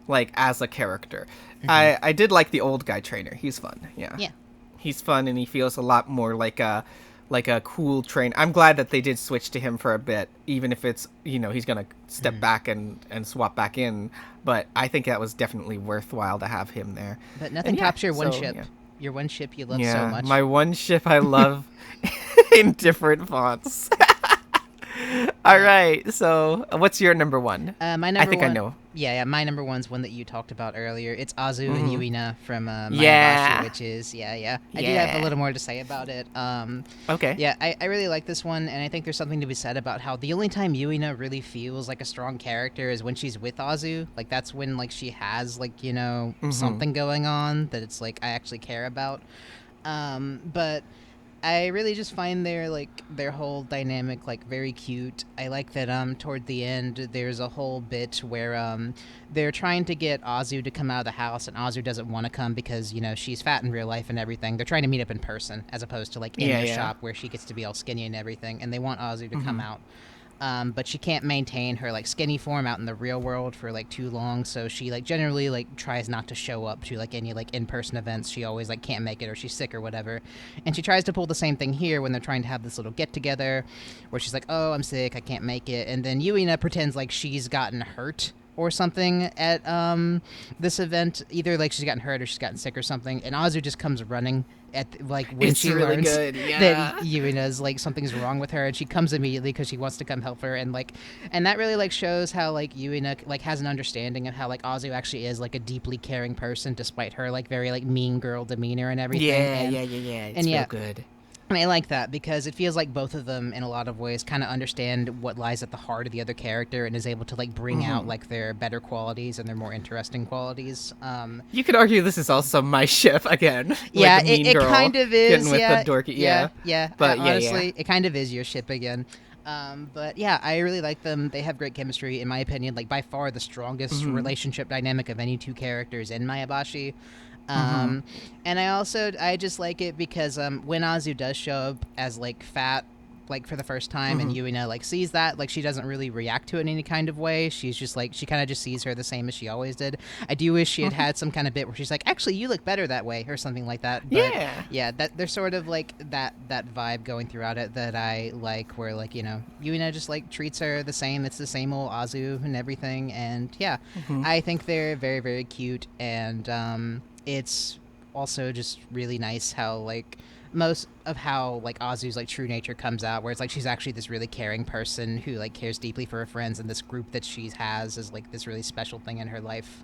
like as a character. I did like the old guy trainer. He's fun. Yeah. He's fun, and he feels a lot more like a cool train. I'm glad that they did switch to him for a bit, even if it's, he's going to step back and swap back in. But I think that was definitely worthwhile to have him there. But nothing tops your one ship. Yeah. Your one ship you love so much. My one ship I love in different fonts. All right, so what's your number one? My number I think one, I know. Yeah, my number one's one that you talked about earlier. It's Azu and Yuina from Mayabashi, which is, I do have a little more to say about it. Okay. Yeah, I really like this one, and I think there's something to be said about how the only time Yuina really feels like a strong character is when she's with Azu. Like, that's when, like, she has, like, something going on that it's, like, I actually care about. But I really just find their whole dynamic like very cute. I like that toward the end there's a whole bit where they're trying to get Azu to come out of the house, and Azu doesn't want to come because she's fat in real life and everything. They're trying to meet up in person as opposed to like in the shop where she gets to be all skinny and everything, and they want Azu to come out. But she can't maintain her like skinny form out in the real world for like too long, so she like generally like tries not to show up to like any like in-person events. She always like can't make it, or she's sick or whatever. And she tries to pull the same thing here when they're trying to have this little get together where she's like, oh, I'm sick, I can't make it, and then Yuina pretends like she's gotten hurt or something at this event. Either like she's gotten hurt or she's gotten sick or something, and Azu just comes running at like when she learns that Yuina's like something's wrong with her, and she comes immediately because she wants to come help her, and that really like shows how like Yuina like has an understanding of how like Azu actually is like a deeply caring person despite her like very like mean girl demeanor and everything. It's real good. And I like that because it feels like both of them, in a lot of ways, kind of understand what lies at the heart of the other character and is able to like bring out like their better qualities and their more interesting qualities. You could argue this is also my ship again. Yeah, like it kind of is. With the dorky, yeah. But honestly, it kind of is your ship again. But yeah, I really like them. They have great chemistry, in my opinion. Like by far the strongest relationship dynamic of any two characters in Mayabashi. And I just like it because when Azu does show up as like fat like for the first time and Yuina like sees that, like she doesn't really react to it in any kind of way. She's just like, she kind of just sees her the same as she always did. I do wish she had had some kind of bit where she's like, actually you look better that way or something like that. But that there's sort of like that vibe going throughout it that I like, where like Yuina just like treats her the same. It's the same old Azu and everything, and I think they're very, very cute, and it's also just really nice how like most of how like Azu's like true nature comes out, where it's like she's actually this really caring person who like cares deeply for her friends, and this group that she has is like this really special thing in her life.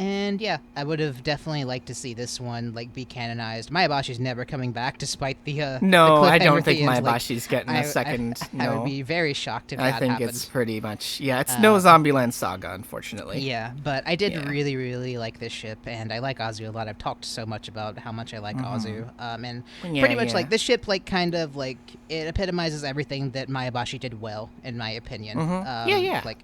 And yeah, I would have definitely liked to see this one like be canonized. Mayabashi's never coming back, despite the no, the I don't think ends. Mayabashi's getting a second. I would be very shocked if that happened. I think it's pretty much it's no Zombieland Saga, unfortunately. Yeah, but I did really, really like this ship, and I like Azu a lot. I've talked so much about how much I like Azu, and pretty much like this ship, like kind of like it epitomizes everything that Mayabashi did well, in my opinion. Like.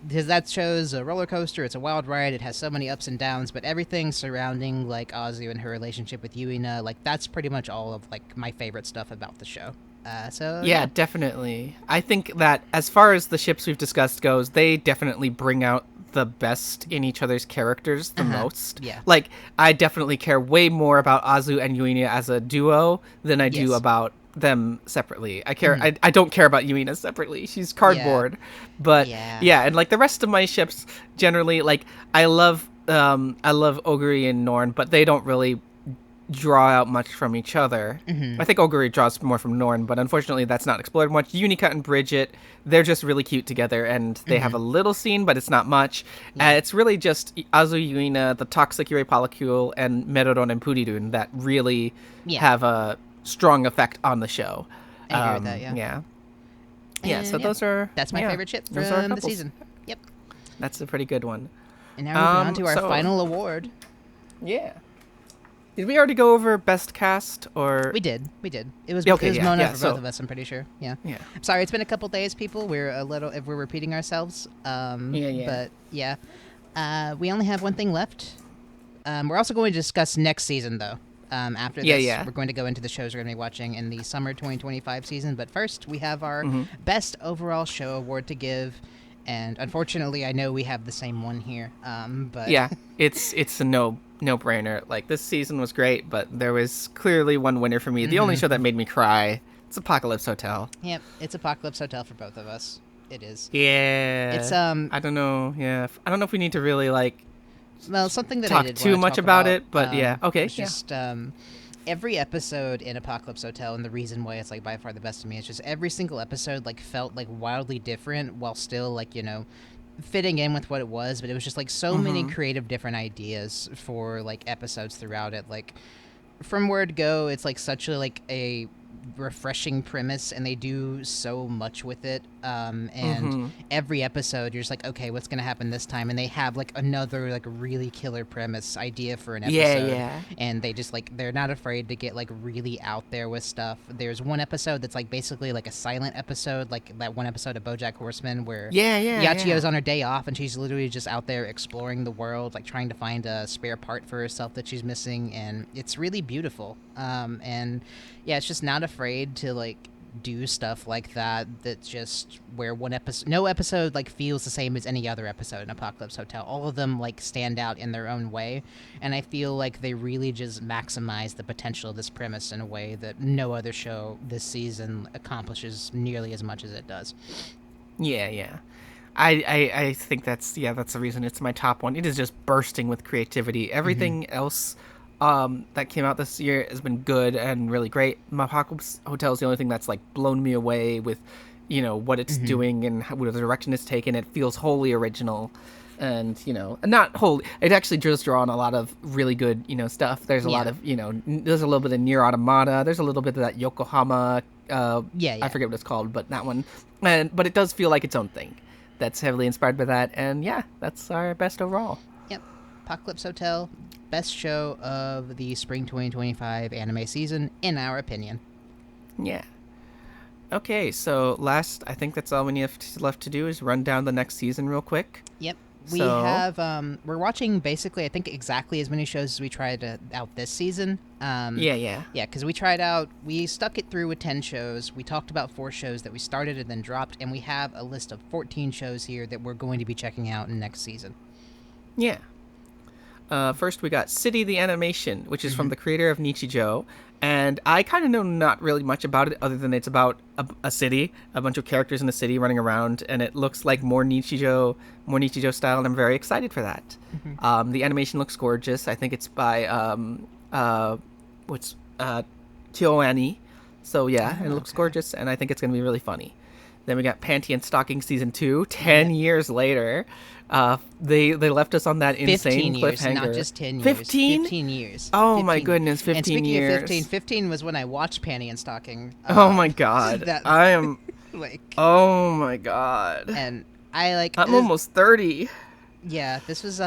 Because that show's a roller coaster, it's a wild ride, it has so many ups and downs, but everything surrounding like Azu and her relationship with Yuina, like that's pretty much all of like my favorite stuff about the show. Definitely. I think that as far as the ships we've discussed goes, they definitely bring out the best in each other's characters the most. Yeah. Like I definitely care way more about Azu and Yuina as a duo than I do about them separately. I care. I don't care about Yuina separately. She's cardboard. But and like the rest of my ships generally, like I love Oguri and Norn, but they don't really draw out much from each other. I think Oguri draws more from Norn, but unfortunately that's not explored much. Unicut and Bridget, they're just really cute together, and they have a little scene, but it's not much. It's really just Azu Yuina, the Toxic Yurei Polycule, and Merodon and Puridun that really have a strong effect on the show. I agree with that, Yeah, so those are... That's my favorite ship from the season. Yep. That's a pretty good one. And now moving on to our final award. Yeah. Did we already go over best cast, or... We did. It was known for both of us, I'm pretty sure. Yeah. I'm sorry, it's been a couple days, people. We're repeating ourselves. But yeah. We only have one thing left. We're also going to discuss next season, though. After this, we're going to go into the shows we're going to be watching in the summer 2025 season. But first, we have our best overall show award to give. And unfortunately, I know we have the same one here. But yeah, it's a no-brainer. Like, this season was great, but there was clearly one winner for me. The only show that made me cry, it's Apocalypse Hotel. Yep, it's Apocalypse Hotel for both of us. It is. Yeah. It's I don't know. Yeah, I don't know if we need to really something that talk I did too much about it, but okay. It's just every episode in Apocalypse Hotel, and the reason why it's by far the best to me is just every single episode felt wildly different while still fitting in with what it was, but it was just so many creative different ideas for episodes throughout it. From Word Go, it's such a refreshing premise, and they do so much with it, and every episode you're just okay, what's gonna happen this time, and they have another really killer premise idea for an episode, and they just they're not afraid to get really out there with stuff. There's one episode that's basically a silent episode, that one episode of BoJack Horseman where Yachio's on her day off and she's literally just out there exploring the world, trying to find a spare part for herself that she's missing, and it's really beautiful. And yeah, it's just not afraid to do stuff like that. That's just where no episode feels the same as any other episode in Apocalypse Hotel. All of them stand out in their own way, and I feel they really just maximize the potential of this premise in a way that no other show this season accomplishes nearly as much as it does. Yeah. I think that's the reason it's my top one. It is just bursting with creativity. Everything else that came out this year has been good and really great. Apocalypse Hotel is the only thing that's blown me away with, what it's doing and what the direction it's taken. It feels wholly original, and not wholly. It actually does draw on a lot of really good stuff. There's a lot of there's a little bit of Nier Automata. There's a little bit of that Yokohama. I forget what it's called, but that one. But it does feel like its own thing. That's heavily inspired by that, and that's our best overall. Yep, Apocalypse Hotel. Best show of the spring 2025 anime season, in our opinion. Yeah. Okay, so I think that's all we have left to do is run down the next season real quick. Yep. We have, we're watching basically, I think, exactly as many shows as we tried out this season. Yeah, because we stuck it through with 10 shows. We talked about 4 shows that we started and then dropped, and we have a list of 14 shows here that we're going to be checking out in next season. Yeah. First, we got City the Animation, which is from the creator of Nichijou, and I kind of know not really much about it other than it's about a city, a bunch of characters in a city running around, and it looks like more Nichijou style, and I'm very excited for that. The animation looks gorgeous. I think it's by Tioani, so yeah, it looks gorgeous, and I think it's going to be really funny. Then we got Panty and Stocking Season 2, 10 years later. They left us on that insane 15 years, cliffhanger. not just 10 years. 15? 15 years. Oh 15. My goodness, 15 and speaking years. Of 15 was when I watched Panty and Stocking. Oh my god. I am... oh my god. And I'm almost 30. Yeah, this was...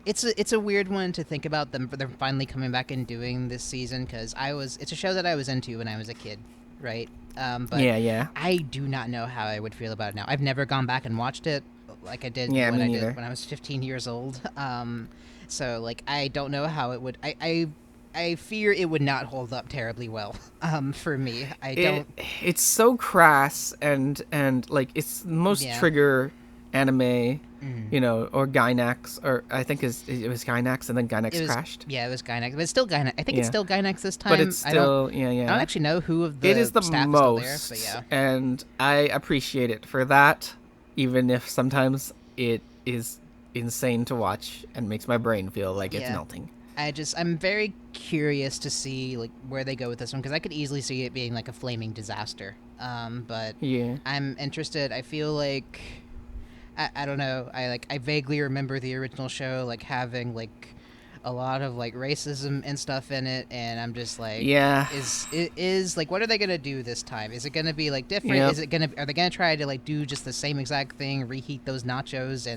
It's a weird one to think about them. They're finally coming back and doing this season, because it's a show that I was into when I was a kid, right? But yeah. I do not know how I would feel about it now. I've never gone back and watched it like I did when I was 15 years old. So I don't know how it would. I fear it would not hold up terribly well. For me, It's so crass and it's the most trigger anime. Or Gainax, or I think it was Gainax, and then Gainax crashed. Yeah, it was Gainax, but it's still Gainax. I think it's still Gainax this time. But it's still, I don't actually know who of the it is the staff most, is still there, but and I appreciate it for that, even if sometimes it is insane to watch and makes my brain feel like it's melting. I'm very curious to see like where they go with this one because I could easily see it being like a flaming disaster. But Yeah. I'm interested. I feel like I don't know. I vaguely remember the original show like having like a lot of like racism and stuff in it, and I'm just like, Yeah. is like, what are they gonna do this time? Is it gonna be like different? Yep. Are they gonna try to like do just the same exact thing, reheat those nachos,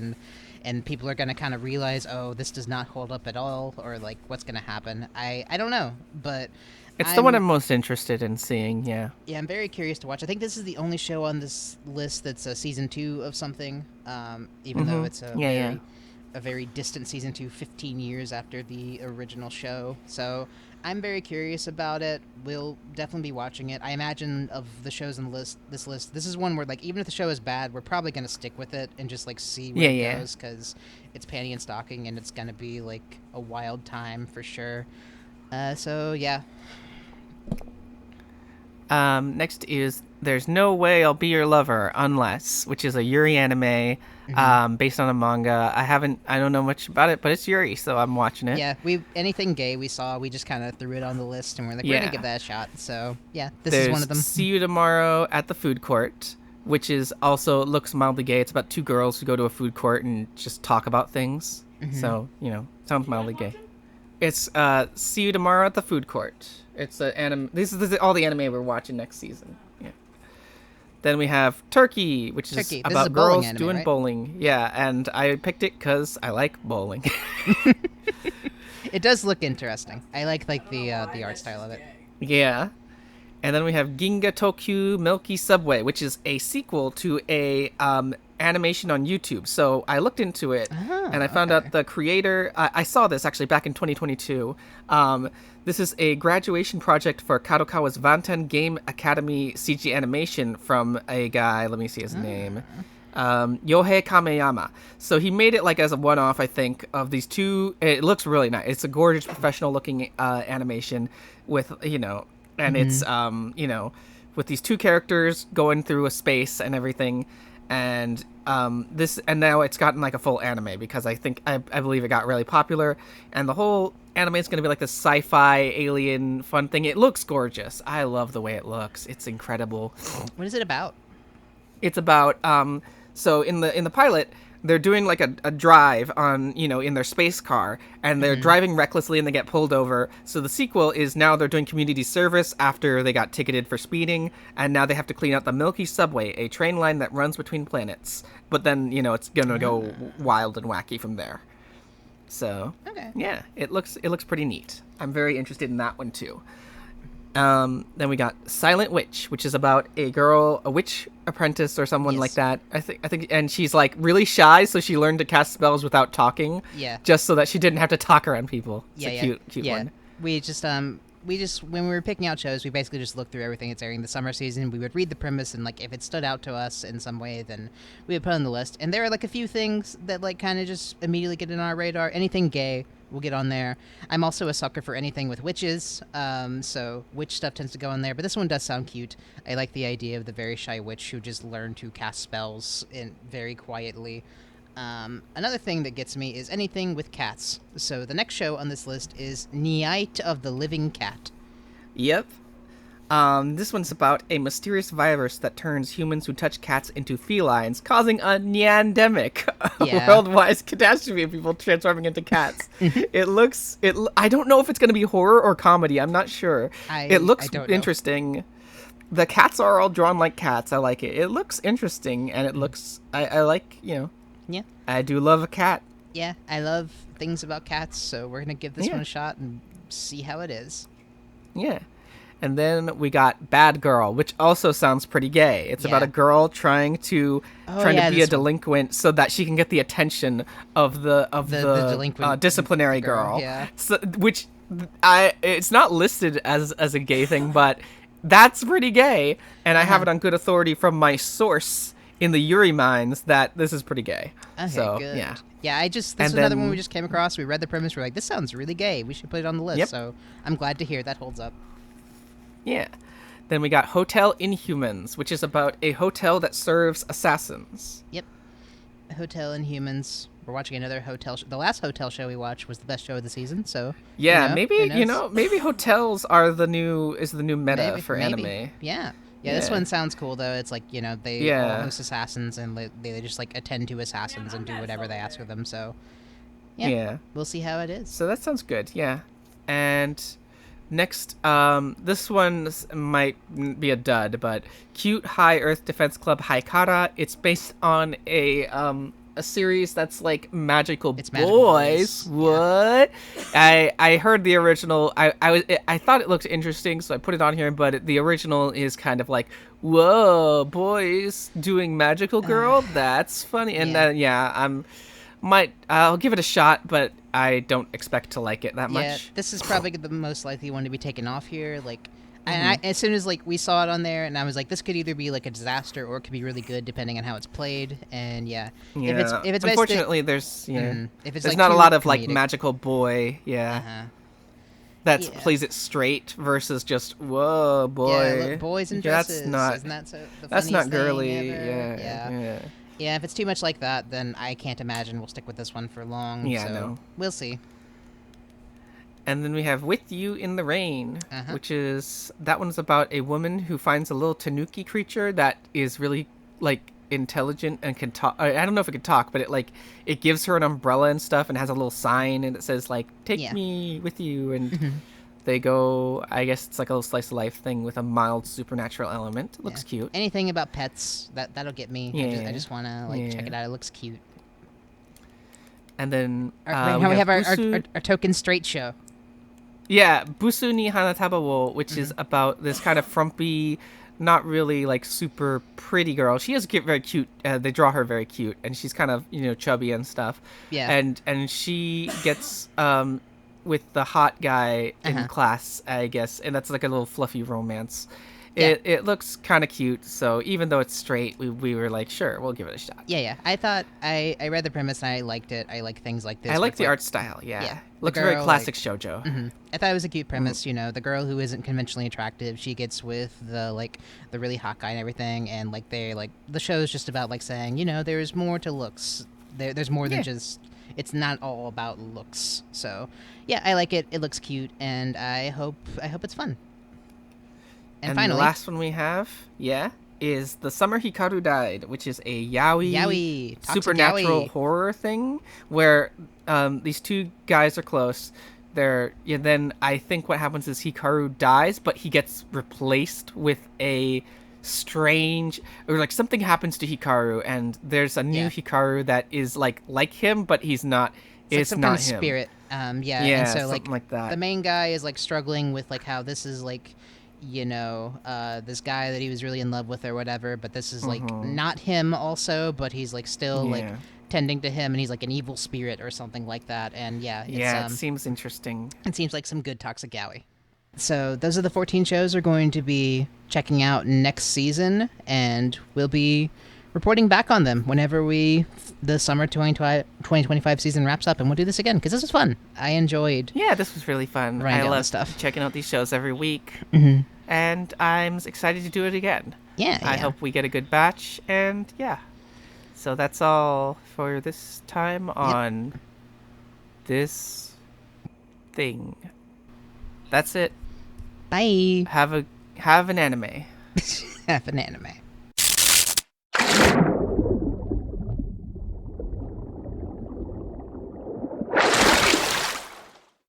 and people are gonna kind of realize, oh, this does not hold up at all, or like what's gonna happen? I don't know, but It's the one I'm most interested in seeing. Yeah. yeah, I'm very curious to watch. I think this is the only show on this list that's a season 2 of something. Even though it's a very distant season 2, 15 years after the original show. So I'm very curious about it. We'll definitely be watching it. I imagine of the shows on this list, this is one where like even if the show is bad, we're probably gonna stick with it and just like see where it goes because it's panty and stocking and it's gonna be like a wild time for sure. So yeah. Next is There's No Way I'll Be Your Lover Unless, which is a Yuri anime based on a manga. I don't know much about it, but it's Yuri, so I'm watching it. Yeah, anything gay we saw, we just kind of threw it on the list and we're like, we're going to give that a shot. So, yeah, is one of them. See You Tomorrow at the Food Court, which is also looks mildly gay. It's about two girls who go to a food court and just talk about things. So, sounds mildly gay. It's See You Tomorrow at the Food Court. It's an anime. This is all the anime we're watching next season. Yeah. Then we have Turkey, which is about girls anime, doing bowling. Yeah, and I picked it because I like bowling. It does look interesting. I like the art style of it. Yeah. And then we have Ginga Tokyu Milky Subway, which is a sequel to a animation on YouTube. So I looked into it, and I found out the creator. I saw this actually back in 2022. This is a graduation project for Kadokawa's Vanten Game Academy CG animation from a guy. Let me see his name. Yohei Kameyama. So he made it like as a one-off, I think, of these two. It looks really nice. It's a gorgeous, professional-looking animation with and it's with these two characters going through a space and everything. And now it's gotten like a full anime because I believe it got really popular, and the whole anime is going to be like this sci-fi alien fun thing. It looks gorgeous. I love the way it looks. It's incredible. What is it about? It's about so in the pilot they're doing like a drive on in their space car, and they're driving recklessly and they get pulled over. So the sequel is now they're doing community service after they got ticketed for speeding, and now they have to clean out the Milky Subway, a train line that runs between planets. But then it's gonna go wild and wacky from there. So yeah, it looks pretty neat. I'm very interested in that one too. Then we got Silent Witch, which is about a witch apprentice or someone like that. I think, and she's like really shy, so she learned to cast spells without talking. Yeah. Just so that she didn't have to talk around people. It's a cute one. We just when we were picking out shows, we basically just looked through everything that's airing the summer season. We would read the premise, and like if it stood out to us in some way, then we would put it on the list. And there are like a few things that like kind of just immediately get in our radar. Anything gay, we'll get on there. I'm also a sucker for anything with witches, so witch stuff tends to go on there. But this one does sound cute. I like the idea of the very shy witch who just learned to cast spells very quietly. Another thing that gets me is anything with cats. So the next show on this list is Night of the Living Cat. Yep. This one's about a mysterious virus that turns humans who touch cats into felines, causing a neandemic, a worldwide catastrophe of people transforming into cats. I don't know if it's going to be horror or comedy. I'm not sure. It looks interesting. The cats are all drawn like cats. I like it. It looks interesting, and it looks. I like. Yeah. I do love a cat. Yeah, I love things about cats, so we're gonna give this one a shot and see how it is. Yeah. And then we got Bad Girl, which also sounds pretty gay. It's about a girl trying to be a delinquent so that she can get the attention of the delinquent disciplinary girl. Yeah. So, it's not listed as a gay thing, but that's pretty gay, and I have it on good authority from my source in the Yuri mines that this is pretty gay. Okay, so, good. Yeah. Yeah, this is another one we just came across. We read the premise. We're like, this sounds really gay. We should put it on the list. Yep. So I'm glad to hear that holds up. Yeah. Then we got Hotel Inhumans, which is about a hotel that serves assassins. Yep. Hotel Inhumans. we're watching another hotel. The last hotel show we watched was the best show of the season. So yeah, who knows? maybe hotels are the new meta for maybe. anime. Yeah. Yeah, this one sounds cool though. It's like they all host assassins and they just like attend to assassins and do whatever they ask of them. So yeah, we'll see how it is. So that sounds good. Yeah, and next, this one might be a dud, but Cute High Earth Defense Club Haikara. It's based on a series that's like magical boys. What? Yeah. I heard the original. I thought it looked interesting, so I put it on here. But the original is kind of like, whoa, boys doing magical girl. That's funny. And I'll give it a shot, but I don't expect to like it that much. Yeah, this is probably the most likely one to be taken off here. Like, and as soon as like we saw it on there, and I was like, this could either be like a disaster or it could be really good depending on how it's played. And if it's unfortunately there's if it's there's like not a lot of comedic. like magical boy that plays it straight versus just whoa boy. Yeah, look, boys in dresses. Isn't that the that's not girly. Yeah, if it's too much like that, then I can't imagine we'll stick with this one for long. Yeah, so no. We'll see. And then we have With You in the Rain, which is, that one's about a woman who finds a little tanuki creature that is really, like, intelligent and can talk. I don't know if it can talk, but it gives her an umbrella and stuff and has a little sign and it says, like, take me with you. And they go, I guess it's like a little slice of life thing with a mild supernatural element. It looks cute. Anything about pets, that'll get me. Yeah. I just want to check it out. It looks cute. And then we have our token straight show. Yeah, Busu ni Hanataba wo, which is about this kind of frumpy, not really like super pretty girl. She is very cute. They draw her very cute, and she's kind of chubby and stuff. Yeah. And she gets with the hot guy in class, I guess, and that's like a little fluffy romance. Yeah. It looks kind of cute, so even though it's straight, we were like, sure, we'll give it a shot. Yeah. I thought I read the premise and I liked it. I like things like this. I like the art style. Yeah. Looks very classic shoujo. I thought it was a cute premise. The girl who isn't conventionally attractive, she gets with the really hot guy and everything, and the show is just about saying there's more to looks. There's more than just. It's not all about looks. So yeah, I like it. It looks cute, and I hope it's fun. And finally, the last one we have, is The Summer Hikaru Died, which is a yaoi supernatural yaoi horror thing where these two guys are close. Then I think what happens is Hikaru dies, but he gets replaced with a strange, or something happens to Hikaru, and there's a new Hikaru that is like him, but he's not. It's some not kind of him. Spirit. And so something like that. The main guy is struggling with how this is this guy that he was really in love with or whatever, but this is not him also, but he's still tending to him, and he's an evil spirit or something like that. And it seems interesting. It seems like some good toxic yaoi. So those are the 14 shows we're going to be checking out next season, and we'll be reporting back on them whenever the summer 2025 season wraps up, and we'll do this again because this was fun. I enjoyed. Yeah, this was really fun. I love stuff. Checking out these shows every week, and I'm excited to do it again. Yeah, I hope we get a good batch, and so that's all for this time on this thing. That's it. Bye. Have an anime. Have an anime.